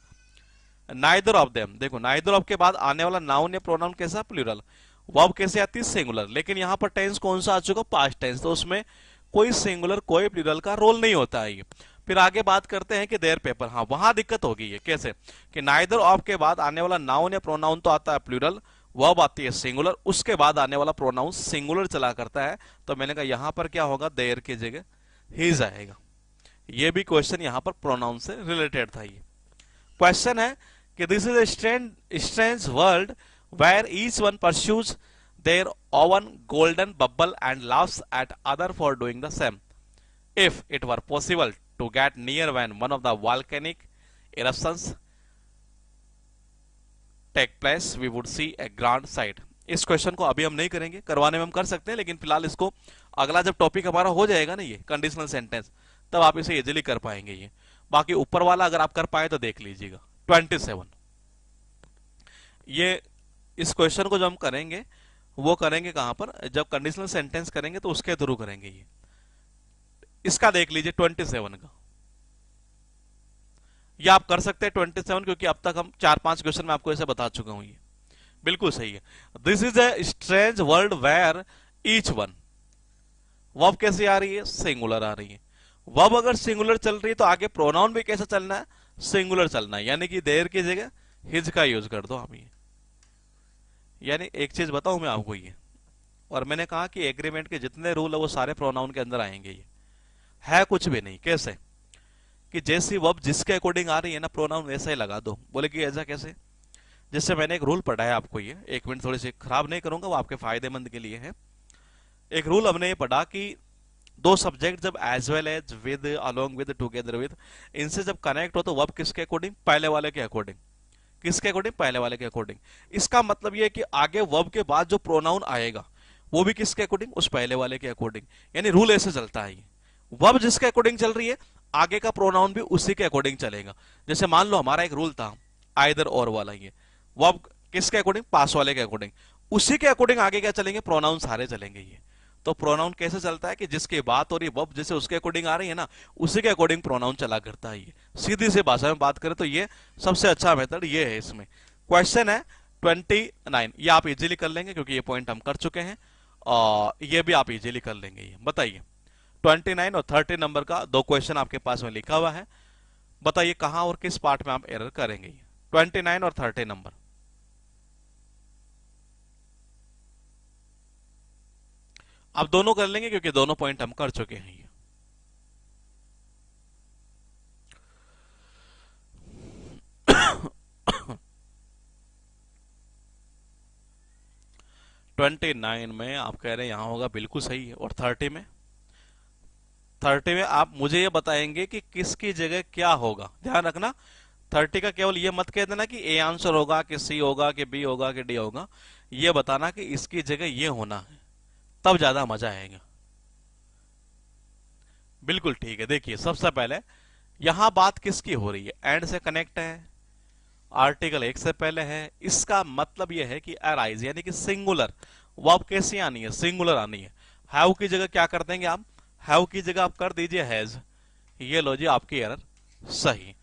नाइदर ऑफ देम, देखो नाइदर ऑफ के बाद आने वाला नाउन या प्रोनाउन कैसा, प्लूरल। वर्ब कैसे आती है, सिंगुलर। लेकिन यहां पर टेंस कौन सा आ चुका, पास्ट टेंस, तो उसमें कोई सिंगुलर कोई प्लूरल का रोल नहीं होता है ये। फिर आगे बात करते हैं कि देयर पेपर, हाँ वहां दिक्कत होगी ये कैसे कि नाइदर ऑफ के बाद आने वाला नाउन या प्रोनाउन तो आता है प्लूरल, वर्ब आती है सिंगुलर, उसके बाद आने वाला प्रोनाउन सिंगुलर चला करता है। तो मैंने कहा यहां पर क्या होगा, देयर की जगह हिज आएगा। ये भी क्वेश्चन यहां पर प्रोनाउन से रिलेटेड था। ये क्वेश्चन है कि this is a strange world where each one pursues their own golden bubble and laughs at other for doing the same. If it were possible to get near when one of the volcanic eruptions take place, we would see a grand sight. इस question को अभी हम नहीं करेंगे, करवाने में हम कर सकते हैं, लेकिन फिलहाल इसको अगला जब टॉपिक हमारा हो जाएगा ना ये कंडीशनल सेंटेंस, तब आप इसे इजीली कर पाएंगे ये। बाकी ऊपर वाला अगर आप कर पाए तो देख लीजिएगा। 27 ये इस क्वेश्चन को जो हम करेंगे वो करेंगे कहां पर, जब कंडीशनल सेंटेंस करेंगे तो उसके थ्रू करेंगे ये। इसका देख लीजिए 27 का, ये आप कर सकते हैं 27, क्योंकि अब तक हम 4-5 क्वेश्चन में आपको ऐसे बता चुका हूं। ये बिल्कुल सही है। This is a strange world where each one, verb कैसे आ रही है, सिंगुलर आ रही है। वर्ब अगर सिंगुलर चल रही है तो आगे प्रोनाउन भी कैसे चलना है, सिंगुलर चलना है, यानी कि देयर की जगह हिज का यूज कर दो हम ये। यानी एक चीज बताऊं मैं आपको ये, और मैंने कहा कि एग्रीमेंट के जितने रूल है वो सारे प्रोनाउन के अंदर आएंगे। ये है कुछ भी नहीं, कैसे कि जैसी वर्ब जिसके अकॉर्डिंग आ रही है ना, प्रोनाउन वैसा ही लगा दो। बोले कि ऐसा कैसे, जिससे मैंने एक रूल पढ़ा है आपको, ये 1 मिनट थोड़ी सी खराब नहीं करूंगा, वो आपके फायदेमंद के लिए है। एक रूल हमने ये पढ़ा कि दो सब्जेक्ट जब as well as, with, along with, together with, इनसे जब कनेक्ट हो तो वर्ब किसके अकॉर्डिंग, पहले वाले के अकॉर्डिंग। किसके अकॉर्डिंग, पहले वाले के अकॉर्डिंग। इसका मतलब यह है कि आगे वर्ब के बाद जो प्रोनाउन आएगा वो भी किसके अकॉर्डिंग, उस पहले वाले के अकॉर्डिंग। यानी रूल ऐसे चलता है, वर्ब जिसके अकॉर्डिंग चल रही है आगे का प्रोनाउन भी उसी के अकॉर्डिंग चलेगा। जैसे मान लो हमारा एक रूल था आइदर और वाला, ये वर्ब किसके अकॉर्डिंग, पास वाले के अकॉर्डिंग, उसी के अकॉर्डिंग आगे क्या चलेंगे, प्रोनाउन सारे चलेंगे। ये तो प्रोनाउन कैसे चलता है कि जिसकी बात हो रही है वर्ब जैसे उसके अकॉर्डिंग आ रही है ना, उसी के अकॉर्डिंग प्रोनाउन चला करता है। ये सीधी सी भाषा में बात करें तो ये सबसे अच्छा मेथड ये है। इसमें क्वेश्चन है 29, ये आप इजीली कर लेंगे क्योंकि ये पॉइंट हम कर चुके हैं, और ये भी आप इजीली कर लेंगे। ये बताइए 29 और 30 नंबर का दो क्वेश्चन आपके पास में लिखा हुआ है, बताइए कहां और किस पार्ट में आप एरर करेंगे। 29 और 30 नंबर आप दोनों कर लेंगे क्योंकि दोनों पॉइंट हम कर चुके हैं। 29 में आप कह रहे हैं यहां होगा, बिल्कुल सही है। और 30 में आप मुझे ये बताएंगे कि किसकी जगह क्या होगा। ध्यान रखना 30 का केवल ये मत कह देना कि ए आंसर होगा, कि सी होगा, कि बी होगा, कि डी होगा। ये बताना कि इसकी जगह ये होना है, तब ज्यादा मजा आएगा। बिल्कुल ठीक है। देखिए सबसे पहले यहां बात किसकी हो रही है, एंड से कनेक्ट है, आर्टिकल एक से पहले है। इसका मतलब यह है कि अराइज यानी कि सिंगुलर वर्ब कैसी आनी है, सिंगुलर आनी है। हैव की जगह क्या कर देंगे आप, हैव की जगह आप कर दीजिए हैज। ये लो जी आपकी एरर सही।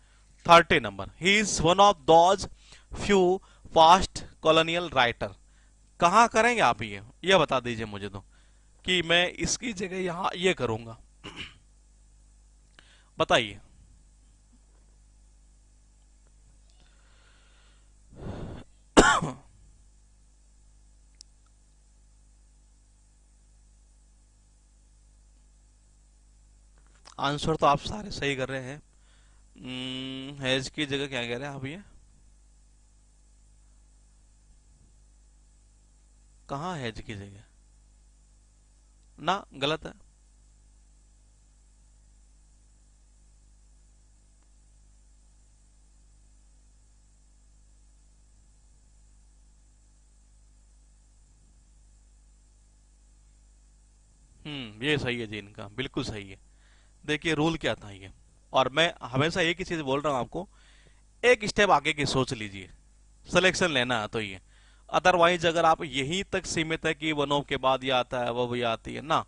30 number, he is one of those few fast colonial writer. कहां करेंगे आप ये बता दीजिए मुझे तो, कि मैं इसकी जगह यहां ये करूंगा। बताइए आंसर तो आप सारे सही कर रहे हैं। हैज की जगह क्या कह रहे हैं आप, ये कहां हैज की जगह, ना गलत है। ये सही है जी, इनका बिल्कुल सही है। देखिए रूल क्या था ये, और मैं हमेशा एक ही चीज बोल रहा हूं आपको, एक स्टेप आगे की सोच लीजिए, सिलेक्शन लेना है तो ये। अदरवाइज अगर आप यहीं तक सीमित है कि वन ऑफ के बाद ये आता है वो भी आती है ना,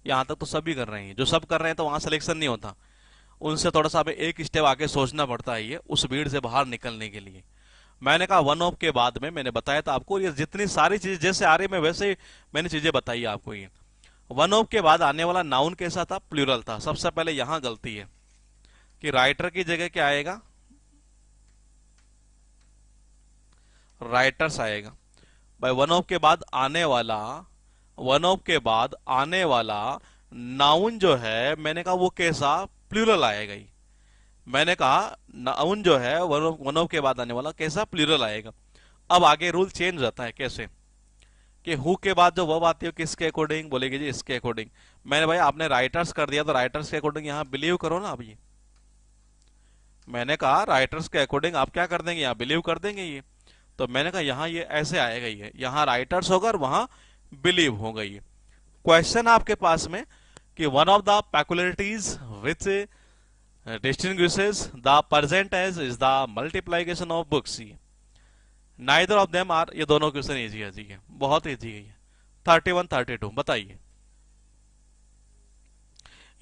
यहां तक तो सभी कर रहे हैं, जो सब कर रहे हैं तो वहां सिलेक्शन नहीं होता। उनसे थोड़ा सा हमें एक स्टेप आगे सोचना पड़ता है ये, उस भीड़ से बाहर निकलने के लिए। मैंने कहा वन ऑफ के बाद में मैंने बताया था आपको, ये जितनी सारी चीजें जैसे आ रही मैं वैसे ही मैंने चीजें बताई आपको। ये वन ऑफ के बाद आने वाला नाउन कैसा था? प्लूरल था। सबसे पहले यहां गलती है कि राइटर की जगह क्या आएगा? राइटर्स आएगा। भाई वन ऑफ के बाद आने वाला, वन ऑफ के बाद आने वाला नाउन जो है, मैंने कहा वो कैसा? प्लूरल आएगा ही। मैंने कहा नाउन जो है वन ऑफ के बाद आने वाला कैसा? प्लूरल आएगा। अब आगे रूल चेंज हो जाता है। कैसे? कि हु के बाद जो वर्ब आती है किसके अकॉर्डिंग? बोलेगी जी इसके अकॉर्डिंग। मैंने भाई आपने राइटर्स कर दिया तो राइटर्स के अकॉर्डिंग यहां बिलीव करो ना। अब ये मैंने कहा राइटर्स के अकॉर्डिंग आप क्या कर देंगे? यहाँ बिलीव कर देंगे ये। तो मैंने कहा यहाँ ये ऐसे आएगा, ये यहाँ राइटर्स होगा और वहां बिलीव होगा। ये क्वेश्चन आपके पास में कि one of the peculiarities which distinguishes the present as is the multiplication of books। Neither of them are, ये दोनों क्वेश्चन इजी है जी, है बहुत इजी है ये। 31 32 बताइए।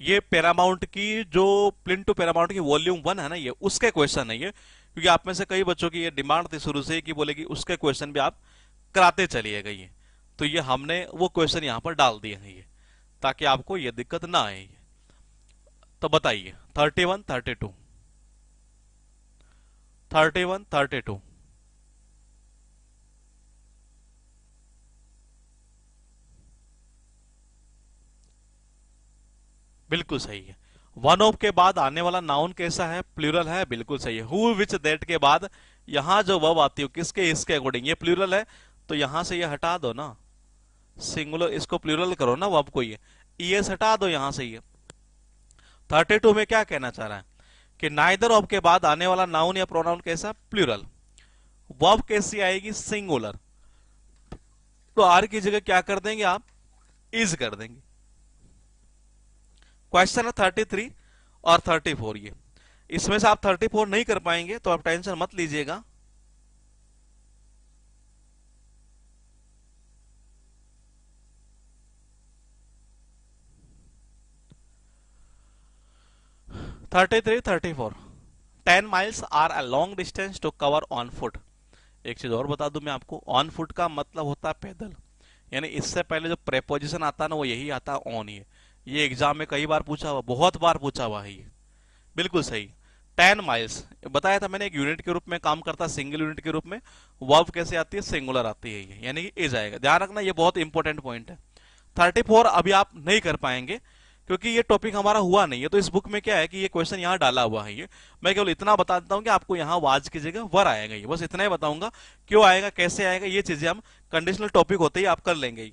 ये पैरामाउंट की जो प्लिंटू पैरामाउंट की वॉल्यूम 1 है ना, ये उसके क्वेश्चन है ये। क्योंकि आप में से कई बच्चों की ये डिमांड थी शुरू से कि बोलेगी उसके क्वेश्चन भी आप कराते चलिएगा ये। तो ये हमने वो क्वेश्चन यहां पर डाल दिए हैं ये, ताकि आपको ये दिक्कत ना आए ये। तो बताइए 31 32, 31 32। बिल्कुल सही है। वन ऑफ के बाद आने वाला नाउन कैसा है? प्लूरल है। बिल्कुल सही है। हु विच दैट के बाद यहां जो वर्ब आती है किसके इसके अकॉर्डिंग? ये प्लूरल है तो यहां से ये हटा दो ना, सिंगुलर इसको प्लूरल करो ना वर्ब को। ये ईएस हटा दो यहां से ये। 32 में क्या कहना चाह रहा है कि नाइदर ऑफ के बाद आने वाला नाउन या प्रोनाउन कैसा? प्लूरल। वर्ब कैसी आएगी? सिंगुलर। तो आर की जगह क्या कर देंगे आप? इज कर देंगे। क्वेश्चन है 33 और 34। ये इसमें से आप 34 नहीं कर पाएंगे तो आप टेंशन मत लीजिएगा। Thirty three 34। 10 miles are a long distance to cover on foot. एक चीज और बता दूं मैं आपको, ऑन फुट का मतलब होता है पैदल। यानी इससे पहले जो प्रेपोजिशन आता है ना, वो यही आता है ऑन। ये एग्जाम में कई बार पूछा हुआ, बहुत बार पूछा हुआ है ये। बिल्कुल सही। 10 miles बताया था मैंने, एक यूनिट के रूप में काम करता है, सिंगल यूनिट के रूप में। वर्ब कैसे आती है? सिंगुलर आती है ये, यानी कि इज आएगा। ध्यान रखना, ये बहुत इंपॉर्टेंट पॉइंट है। 34 अभी आप नहीं कर पाएंगे क्योंकि ये टॉपिक हमारा हुआ नहीं है। तो इस बुक में क्या है कि ये क्वेश्चन यहाँ डाला हुआ है ये। मैं केवल इतना बता देता हूँ कि आपको यहाँ वाज की जगह वर आएगा, ये बस इतना ही बताऊंगा। क्यों आएगा, कैसे आएगा, ये चीजें हम कंडीशनल टॉपिक होते ही आप कर लेंगे।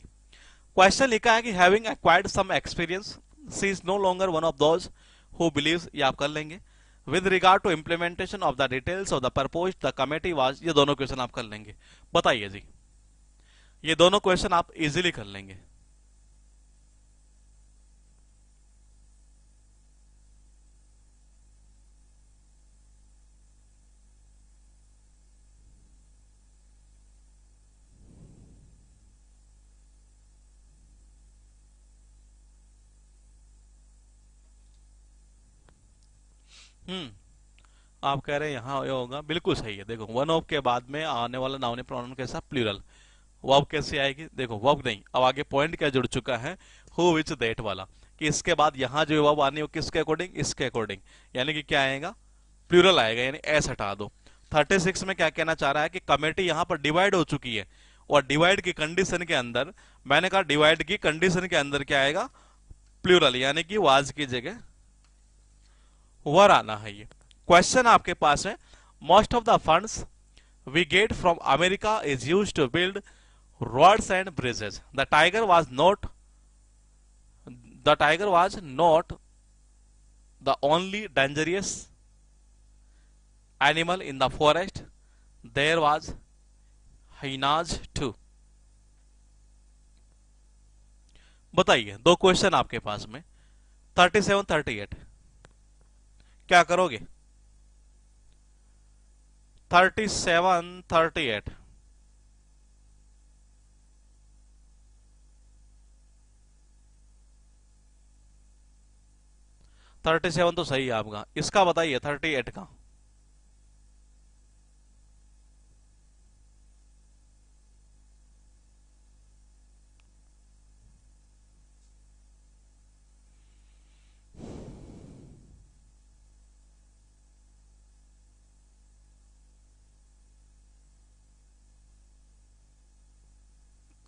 क्वेश्चन लिखा है कि having acquired some experience she is no longer one of those who believes, ये आप कर लेंगे। With regard to implementation of the details of the purpose the committee was, ये दोनों क्वेश्चन आप कर लेंगे। बताइए जी, ये दोनों क्वेश्चन आप इजीली कर लेंगे। हम्म आप कह रहे हैं यहाँ ये होगा, बिल्कुल सही है। देखो वन ऑफ के बाद में आने वाला नाउन प्रोनाउन कैसा? प्लूरल। वर्ब कैसे आएगी? देखो वर्ब नहीं, अब आगे पॉइंट क्या जुड़ चुका है? हु विच दैट वाला। कि इसके बाद यहाँ जो वर्ब आनी है वो किसके अकॉर्डिंग? इसके अकॉर्डिंग। यानी कि क्या आएगा? प्लूरल आएगा, यानी एस हटा दो। 36 में क्या कहना चाह रहा है कि कमेटी यहाँ पर डिवाइड हो चुकी है, और डिवाइड की कंडीशन के अंदर, मैंने कहा डिवाइड की कंडीशन के अंदर क्या आएगा? प्लूरल, यानी कि वाज की जगह वर आना है ये। क्वेश्चन आपके पास है, most of the funds we get from America is used to build roads and bridges. The tiger was not the only dangerous animal in the forest. There was hyenas too. बताइए, दो question आपके पास में। 37 38 क्या करोगे? 37 38। 37 तो सही है आपका, इसका बताइए 38 का।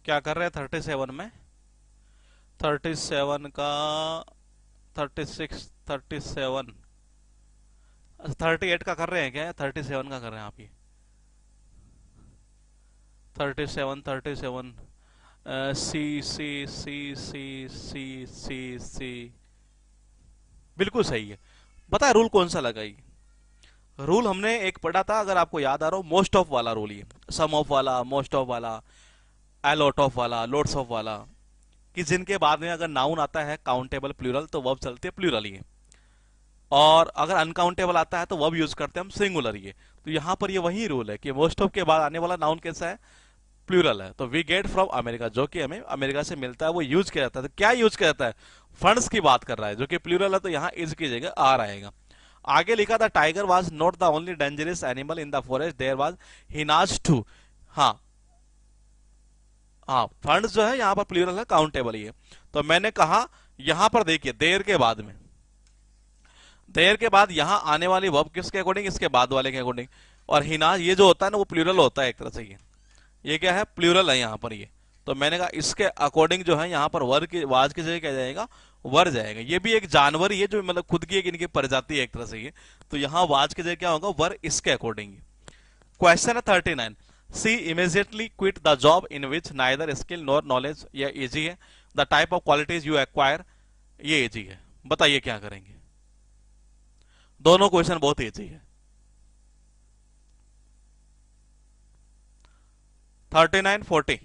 क्या कर रहे हैं 37 में? 37 का 36, 37, 38 का कर रहे हैं क्या? 37 का कर रहे हैं आप? ये 37, 37, सी सी सी सी सी सी सी, बिल्कुल सही है। पता है रूल कौन सा लगा? ये रूल हमने एक पढ़ा था, अगर आपको याद आ रहा हो, मोस्ट ऑफ वाला रूल। ये सम ऑफ वाला, मोस्ट ऑफ वाला, ए लॉट ऑफ वाला, लोट्स ऑफ वाला, कि जिनके बाद में अगर नाउन आता है काउंटेबल प्लूरल तो वर्ब चलते हैं प्लूरल ही, और अगर अनकाउंटेबल आता है तो वर्ब यूज करते हैं हम सिंगुलर ये। तो यहां पर ये वही रूल है कि मोस्ट ऑफ के बाद आने वाला नाउन कैसा है? प्लूरल है। तो वी गेट फ्रॉम अमेरिका, जो कि हमें अमेरिका से मिलता है, वो यूज किया जाता है। तो क्या यूज किया जाता है? फंड्स की बात कर रहा है, जो कि प्लूरल है, तो यहाँ इज की जगह आर आएगा। आगे लिखा था tiger was not the only dangerous animal in the forest, there was hyenas too. हाँ हाँ, फंड्स जो है यहाँ पर प्लूरल है, काउंटेबल ही है। तो मैंने कहा यहां पर देखिए देर के बाद में, देर के बाद यहां आने वाली वर्ब किसके अकॉर्डिंग? इसके बाद वाले के अकॉर्डिंग। और हिनाज ये जो होता है ना, वो प्लूरल होता है एक तरह से। ये क्या है? प्लूरल है यहाँ पर ये। तो मैंने कहा इसके अकॉर्डिंग जो है यहाँ पर वर की, वाज की जगह क्या जाएगा? वर जाएगा। ये भी एक जानवर ही है, जो मतलब खुद की एक इनकी प्रजाति है एक तरह से ये। तो यहाँ वाज की जगह क्या होगा? वर इसके अकॉर्डिंग। क्वेश्चन है 39। She immediately quit the job in which neither skill nor knowledge, ये इजी है। The type of qualities you acquire, ये इजी है। बताइए क्या करेंगे? दोनों क्वेश्चन बहुत इजी है। 39, 40,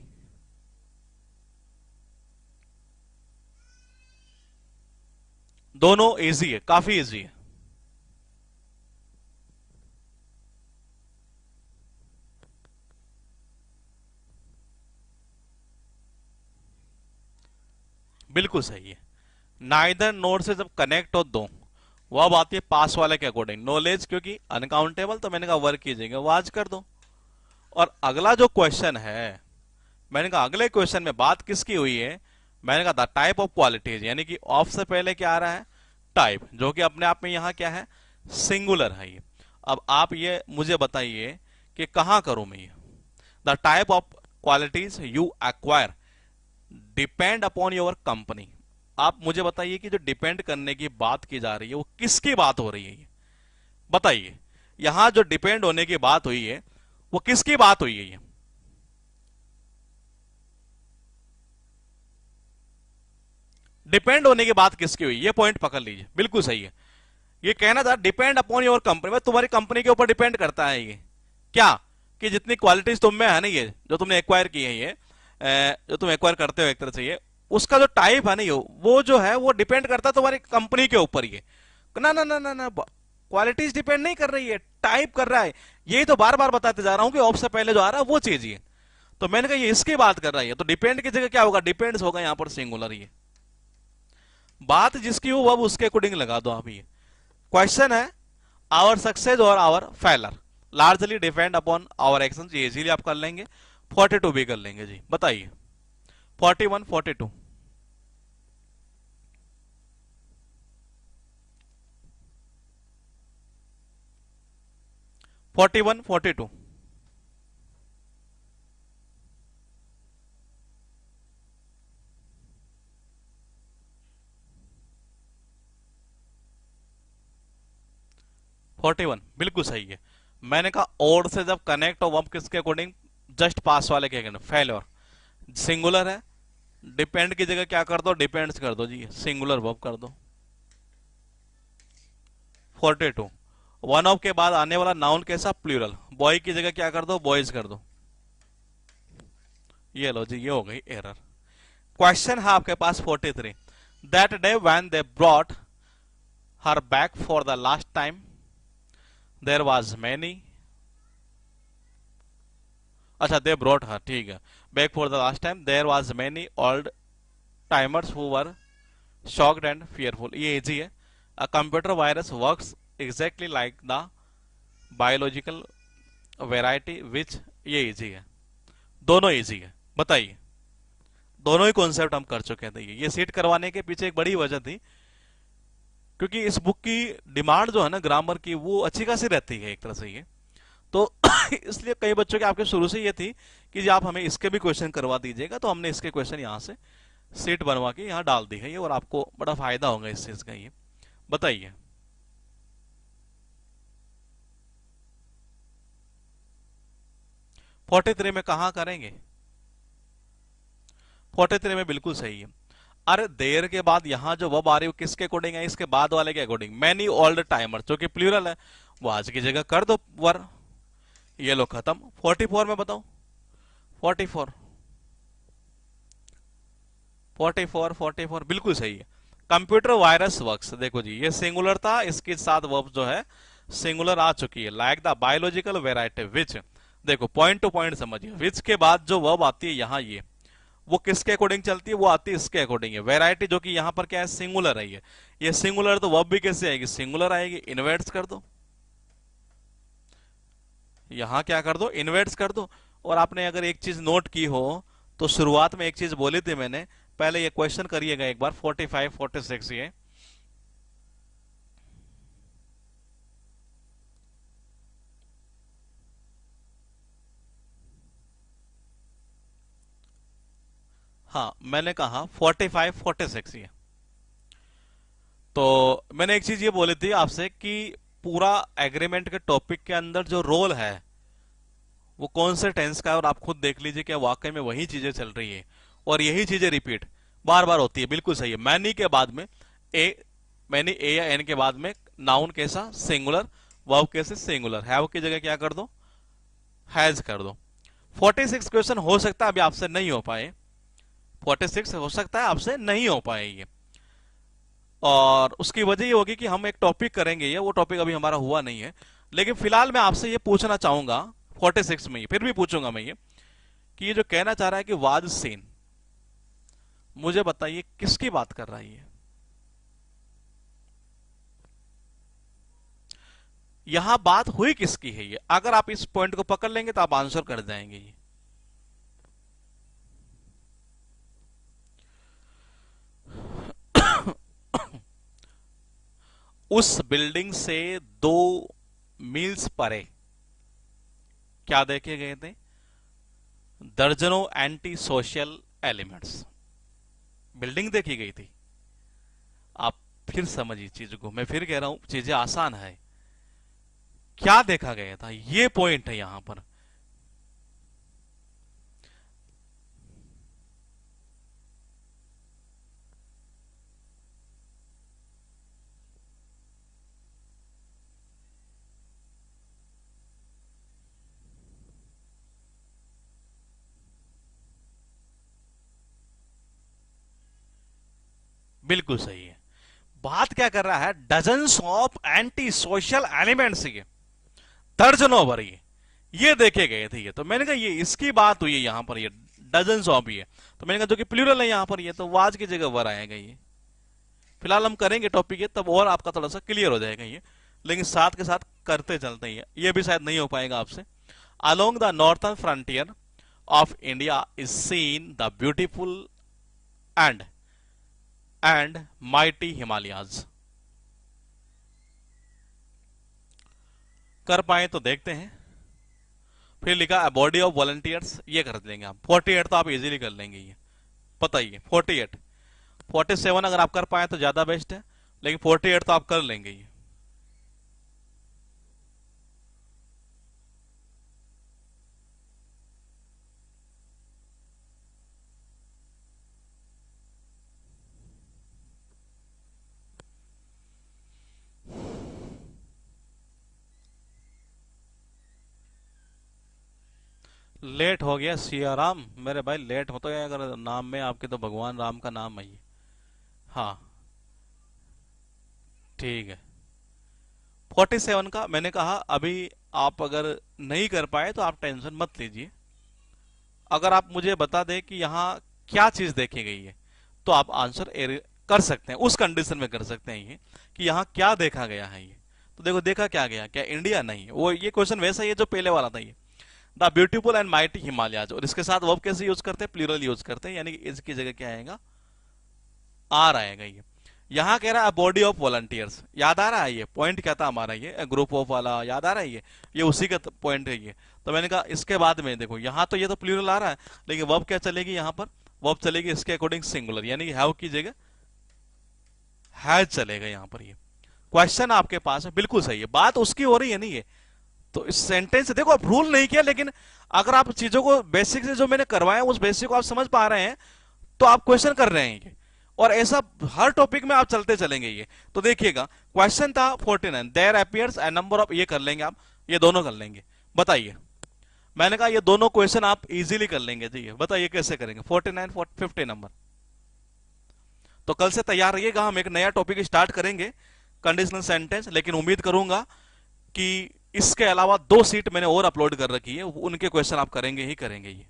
दोनों इजी है, काफी इजी है। बिल्कुल सही है। नाइदर नोड से जब कनेक्ट हो दो, वह अब आती है पास वाले के अकॉर्डिंग। नॉलेज क्योंकि अनकाउंटेबल, तो मैंने कहा वर्क कीजिएगा, वाज कर दो। और अगला जो क्वेश्चन है, मैंने कहा अगले क्वेश्चन में बात किसकी हुई है? मैंने कहा द टाइप ऑफ क्वालिटीज, यानी कि ऑफ से पहले क्या आ रहा है? टाइप, जो कि अपने आप में यहां क्या है? सिंगुलर है ये। अब आप ये मुझे बताइए कि कहां करूं मैं ये? The type of qualities you acquire depend upon your company. आप मुझे बताइए कि जो डिपेंड करने की बात की जा रही है, वो किसकी बात हो रही है? ये बताइए। यहां जो डिपेंड होने की बात हुई है, वो किसकी बात हुई है? ये डिपेंड होने की बात किसकी हुई? ये पॉइंट पकड़ लीजिए, बिल्कुल सही है। ये कहना था डिपेंड अपॉन योर कंपनी, भाई तुम्हारी कंपनी के ऊपर डिपेंड करता है ये। क्या? कि जितनी क्वालिटीज तुम में है ना, ये जो तुमने एक्वायर की है, ये जो तुम एक्वायर करते हो एक तरह से, ये उसका जो टाइप है ना, ये वो जो है वो डिपेंड करता है तुम्हारी कंपनी के ऊपर। ये ना ना ना ना ना, क्वालिटीज डिपेंड नहीं कर रही है, टाइप कर रहा है। यही तो बार बार बताते जा रहा हूं कि ऑफ से पहले जो आ रहा है वो चीज ये। तो मैंने कहा ये इसकी बात कर रहा है, तो डिपेंड की जगह क्या होगा? डिपेंड्स होगा यहां पर सिंगुलर। ये बात जिसकी हो अब उसके अकॉर्डिंग लगा दो आप। ये क्वेश्चन है आवर सक्सेस और our failure largely depend upon our action, ये इजीली आप कर लेंगे। 42 भी कर लेंगे जी। बताइए 41, 42, 41, 42, 41 बिल्कुल सही है। मैंने कहा और से जब कनेक्ट हो, वर्ब किसके अकॉर्डिंग? जस्ट पास वाले के अकॉर्डिंग। फेल्योर सिंगुलर है, डिपेंड की जगह क्या कर दो? डिपेंड्स कर दो जी, सिंगुलर वर्ब कर दो। 42 वन ऑफ के बाद आने वाला नाउन कैसा? प्लूरल। बॉय की जगह क्या कर दो? बॉयज कर दो। ये लो जी, ये हो गई एरर। क्वेश्चन है आपके पास 43। That day when they brought her back for the last time there was many, अच्छा दे ब्रॉट हर, ठीक है, back for the last time there was many old timers who were shocked and fearful, ये easy है। A computer virus works exactly like the biological variety which, ये easy है। दोनों easy है। बताइए, दोनों ही कॉन्सेप्ट हम कर चुके थे। ये सीट करवाने के पीछे एक बड़ी वजह थी, क्योंकि इस बुक की डिमांड जो है ना ग्रामर की, वो अच्छी खासी रहती है एक तरह से। ये तो इसलिए कई बच्चों के आपके शुरू से ये थी कि जी आप हमें इसके भी क्वेश्चन करवा दीजिएगा, तो हमने इसके क्वेश्चन यहाँ से सीट बनवा के यहाँ डाल दी है ये, और आपको बड़ा फायदा होगा इस चीज का। ये बताइए। 43 में कहाँ करेंगे? 43 में बिल्कुल सही है। अरे देर के बाद यहां जो वर्ब आ रही है वो किसके अकॉर्डिंग है? इसके बाद वाले के अकॉर्डिंग। मैनी ओल्ड टाइमर जो कि प्लूरल है, वो आज की जगह कर दो वर। ये लो खत्म। 44 में बताओ। 44 44 44 बिल्कुल सही है। कंप्यूटर वायरस वर्क्स, देखो जी ये सिंगुलर था, इसके साथ वर्ब जो है सिंगुलर आ चुकी है। लाइक द बायोलॉजिकल वेराइटी विच, देखो पॉइंट टू पॉइंट समझिए, विच के बाद जो वर्ब आती है यहाँ ये, वो किसके अकॉर्डिंग चलती है? वो आती है इसके अकॉर्डिंग है। वेराइटी जो कि यहाँ पर क्या है? सिंगुलर है ये सिंगुलर, तो वर्ब भी कैसे आएगी? सिंगुलर आएगी। इन्वर्ट्स कर दो, यहां क्या कर दो? इन्वर्ट्स कर दो। और आपने अगर एक चीज नोट की हो तो शुरुआत में एक चीज बोली थी मैंने, पहले ये क्वेश्चन करिएगा एक बार। 45 46 ये हाँ मैंने कहा 45 46 ये। तो मैंने एक चीज ये बोली थी आपसे कि पूरा एग्रीमेंट के टॉपिक के अंदर जो रोल है वो कौन से टेंस का है, और आप खुद देख लीजिए कि वाकई में वही चीजें चल रही है और यही चीजें रिपीट बार बार होती है। बिल्कुल सही है। मैनी के बाद में ए, मैनी ए या एन के बाद में नाउन कैसा? सिंगुलर। वर्ब कैसे? सिंगुलर। हैव की जगह क्या कर दो? हैज कर दो। 46 क्वेश्चन हो सकता है अभी आपसे नहीं हो पाए, 46 हो सकता है आपसे नहीं हो पाए ये, और उसकी वजह ये होगी कि हम एक टॉपिक करेंगे, ये वो टॉपिक अभी हमारा हुआ नहीं है। लेकिन फिलहाल मैं आपसे ये पूछना चाहूंगा 46 में, फिर भी पूछूंगा मैं ये, कि ये जो कहना चाह रहा है कि वाज सीन, मुझे बताइए किसकी बात कर रहा है ये? यहां बात हुई किसकी है ये? अगर आप इस पॉइंट को पकड़ लेंगे तो आप आंसर कर जाएंगे ये। उस बिल्डिंग से 2 मील्स परे क्या देखे गए थे? दर्जनों एंटी सोशल एलिमेंट्स। बिल्डिंग देखी गई थी। आप फिर समझिए चीज को, मैं फिर कह रहा हूं चीजें आसान है। क्या देखा गया था? ये पॉइंट है यहां पर। बिल्कुल सही है। बात क्या कर रहा है? Dozens of anti social elements, ये दर्जनों भर ये देखे गए थे। ये तो मैंने कहा ये इसकी बात हुई है यहां पर, ये डजन्स ऑफ ये, तो मैंने कहा जो कि प्लूरल है यहां पर, ये तो वाज की जगह वर आएगा ये। फिलहाल हम करेंगे टॉपिक ये, तब और आपका थोड़ा सा क्लियर हो जाएगा ये, लेकिन साथ के साथ करते चलते हैं ये भी शायद नहीं हो पाएगा आपसे। Along the northern frontier of India is seen the beautiful and mighty Himalayas. कर पाए तो देखते हैं। फिर लिखा है बॉडी ऑफ वॉलंटियर्स, ये कर लेंगे आप। 48 तो आप इजीली कर लेंगे ये, पता ही है। 48 47 अगर आप कर पाए तो ज्यादा बेस्ट है, लेकिन 48 तो आप कर लेंगे ये। लेट हो गया सिया राम मेरे भाई, लेट होता है अगर नाम में आपके, तो भगवान राम का नाम है ये। हाँ ठीक है। 47 का मैंने कहा अभी आप अगर नहीं कर पाए तो आप टेंशन मत लीजिए। अगर आप मुझे बता दें कि यहाँ क्या चीज देखी गई है तो आप आंसर कर सकते हैं, उस कंडीशन में कर सकते हैं ये, कि यहाँ क्या देखा गया है ये। तो देखो देखा क्या गया? क्या इंडिया? नहीं, वो ये क्वेश्चन वैसा ही है जो पहले वाला था ये। The beautiful and mighty Himalayas, और इसके साथ वर्ब कैसे यूज करते हैं? प्लूरल यूज करते हैं, यानी कि इसकी जगह क्या आएगा? आर आएगा ये। यहाँ कह रहा है बॉडी ऑफ वॉलंटियर्स, याद आ रहा है ये पॉइंट क्या था हमारा, ये ग्रुप ऑफ वाला याद आ रहा है, ये उसी का पॉइंट है ये। तो मैंने कहा इसके बाद में देखो यहाँ तो ये तो प्लूरल आ रहा है, लेकिन वर्ब क्या चलेगी यहाँ पर, वर्ब चलेगी इसके अकॉर्डिंग सिंगुलर, यानी कि हैव की जगह हैज चलेगा यहाँ पर। ये क्वेश्चन आपके पास है, बिल्कुल सही है, बात उसकी हो रही है नहीं ये। तो इस सेंटेंस से देखो, आप रूल नहीं किया, लेकिन अगर आप चीजों को बेसिक से जो मैंने करवाया उस बेसिक को आप समझ पा रहे हैं तो आप क्वेश्चन कर रहे हैं ये। और ऐसा हर टॉपिक में आप चलते चलेंगे ये। तो देखिएगा क्वेश्चन था 49, there appears a number of, ये कर लेंगे आप, ये दोनों कर लेंगे। बताइए, मैंने कहा ये दोनों क्वेश्चन आप इजीली कर लेंगे जी। बताइए कैसे करेंगे 49 50 नंबर। तो कल से तैयार रहिएगा, हम एक नया टॉपिक स्टार्ट करेंगे कंडीशनल सेंटेंस, लेकिन उम्मीद करूंगा कि इसके अलावा 2 सीट मैंने और अपलोड कर रखी है, उनके क्वेश्चन आप करेंगे ही करेंगे ये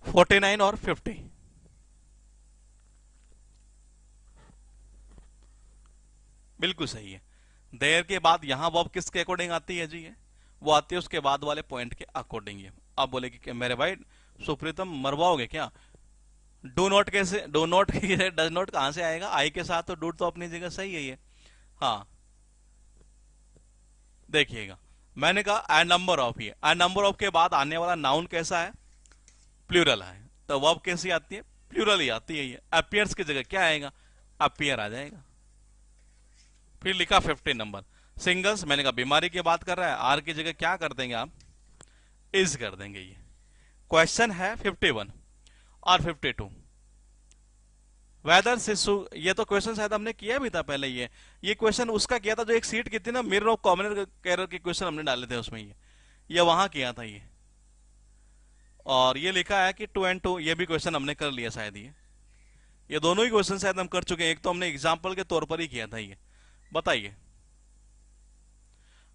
49 और 50। बिल्कुल सही है। देयर के बाद यहां वर्ब किसके अकॉर्डिंग आती है जी, ये वो आती है उसके बाद वाले पॉइंट के अकॉर्डिंग। ये आप बोले कि मेरे भाई सुप्रीतम मरवाओगे क्या, डू नॉट कैसे, डू नॉट डज नॉट कहां से आएगा, आई के साथ तो डूड तो अपनी जगह सही है ये। हाँ देखिएगा, मैंने कहा ए नंबर ऑफ, ये ए नंबर ऑफ के बाद आने वाला नाउन कैसा है, प्लूरल है। तो वर्ब कैसी आती है, प्लूरल ही आती है ये। अपीयर्स की जगह क्या आएगा, अपीयर आ जाएगा। फिर लिखा 50 नंबर। सिंगल्स, मैंने कहा बीमारी की बात कर रहा है, आर की जगह क्या कर देंगे आप, इज कर देंगे ये। क्वेश्चन है 51 और 52, वेदर शिशु, ये तो क्वेश्चन शायद हमने किया भी था पहले। ये क्वेश्चन उसका किया था जो एक सीट की थी ना, मिरर ऑफ कॉमन कैरियर के क्वेश्चन हमने डाले थे उसमें, ये वहां किया था ये। और ये लिखा है कि 2 and 2, ये भी क्वेश्चन हमने कर लिया शायद ये दोनों ही क्वेश्चन शायद हम कर चुके हैं, एक तो हमने एग्जाम्पल के तौर पर ही किया था ये। बताइए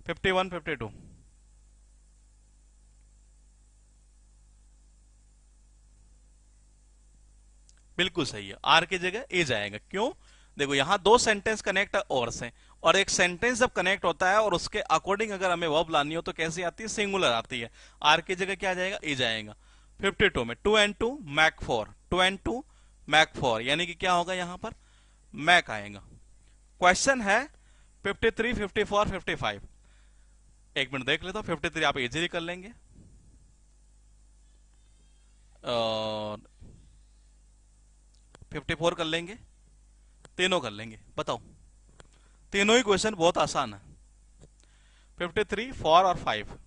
51 52। बिल्कुल सही है, आर की जगह ए जाएगा। क्यों, देखो यहां 2 सेंटेंस कनेक्ट और से, और एक सेंटेंस जब कनेक्ट होता है और उसके अकॉर्डिंग अगर हमें वर्ब लानी हो तो कैसी आती है, सिंगुलर आती है। आर की जगह क्या जाएगा, ए जाएगा। 52 में 2 and 2 मैक 4, 2 and 2 मैक 4, यानी कि क्या होगा यहां पर, मैक आएगा। क्वेश्चन है 53 54 55। एक मिनट देख लेता हूं, 53 आप इजीली कर लेंगे और 54 कर लेंगे, तीनों कर लेंगे। बताओ, तीनों ही क्वेश्चन बहुत आसान है। 53 4 और 5,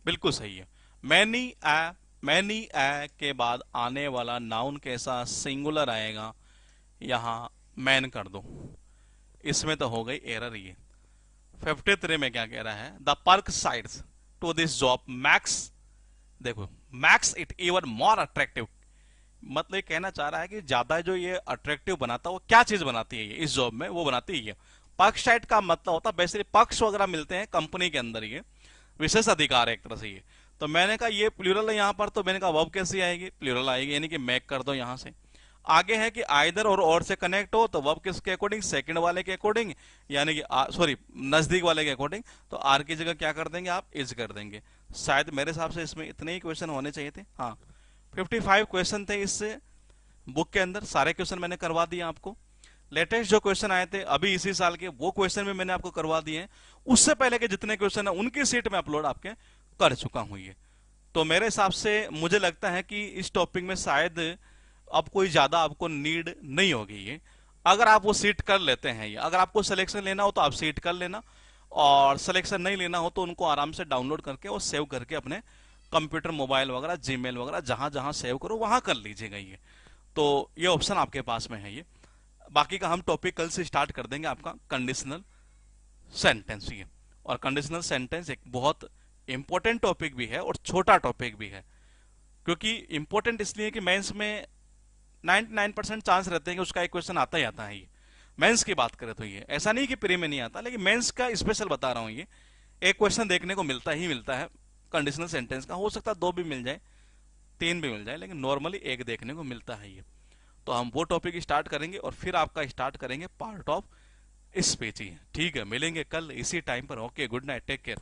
बिल्कुल सही है। मैनी ए के बाद आने वाला नाउन कैसा, सिंगुलर आएगा, यहां मैन कर दो। इसमें तो हो गई एरर ये। 53 में क्या कह रहा है, the perk sides to this job makes, देखो makes it even more attractive, मतलब ये कहना चाह रहा है कि ज्यादा जो ये अट्रैक्टिव बनाता है, वो क्या चीज बनाती है ये इस जॉब में, वो बनाती है। पर्क साइड का मतलब होता है बेसिकली पक्ष वगैरह मिलते हैं कंपनी के अंदर, ये विशेष अधिकार है एक तरह से ये। तो मैंने कहा ये प्लूरल है यहाँ पर, तो मैंने कहा वर्ब कैसी आएगी, प्लूरल आएगी, यानी कि मैक कर दो यहां से। आगे है कि आइदर और से कनेक्ट हो तो वर्ब किसके अकॉर्डिंग, सेकंड वाले के अकॉर्डिंग, यानी कि सॉरी नजदीक वाले के अकॉर्डिंग। तो आर की जगह क्या कर देंगे आप, इज कर देंगे। शायद मेरे हिसाब से इसमें इतने ही क्वेश्चन होने चाहिए थे। हाँ 55 क्वेश्चन थे इससे बुक के अंदर, सारे क्वेश्चन मैंने करवा दिए आपको। लेटेस्ट जो क्वेश्चन आए थे अभी इसी साल के, वो क्वेश्चन भी मैंने आपको करवा दिए हैं। उससे पहले के जितने क्वेश्चन है उनकी सीट में अपलोड आपके कर चुका हूं ये। तो मेरे हिसाब से मुझे लगता है कि इस टॉपिक में शायद अब कोई ज्यादा आपको नीड नहीं होगी ये। अगर आप वो सीट कर लेते हैं, ये अगर आपको सिलेक्शन लेना हो तो आप सीट कर लेना, और सिलेक्शन नहीं लेना हो तो उनको आराम से डाउनलोड करके और सेव करके अपने कंप्यूटर मोबाइल वगैरह जीमेल वगैरह जहां जहां सेव करो वहां कर लीजिएगा ये। तो ये ऑप्शन आपके पास में है ये। बाकी का हम टॉपिक कल से स्टार्ट कर देंगे आपका कंडीशनल सेंटेंस ये। और कंडीशनल सेंटेंस एक बहुत इंपॉर्टेंट टॉपिक भी है और छोटा टॉपिक भी है। क्योंकि इंपॉर्टेंट इसलिए कि मेंस में 99% चांस रहते हैं कि उसका एक क्वेश्चन आता ही आता है ये। मेंस की बात करें तो ये ऐसा नहीं कि प्री में नहीं आता, लेकिन मेंस का स्पेशल बता रहा हूं ये। एक क्वेश्चन देखने को मिलता ही मिलता है कंडीशनल सेंटेंस का, हो सकता है 2 भी मिल जाए 3 भी मिल जाए, लेकिन नॉर्मली एक देखने को मिलता है ये। तो हम वो टॉपिक स्टार्ट करेंगे और फिर आपका स्टार्ट करेंगे पार्ट ऑफ स्पीच ही। ठीक है, मिलेंगे कल इसी टाइम पर। Okay, good night, take care.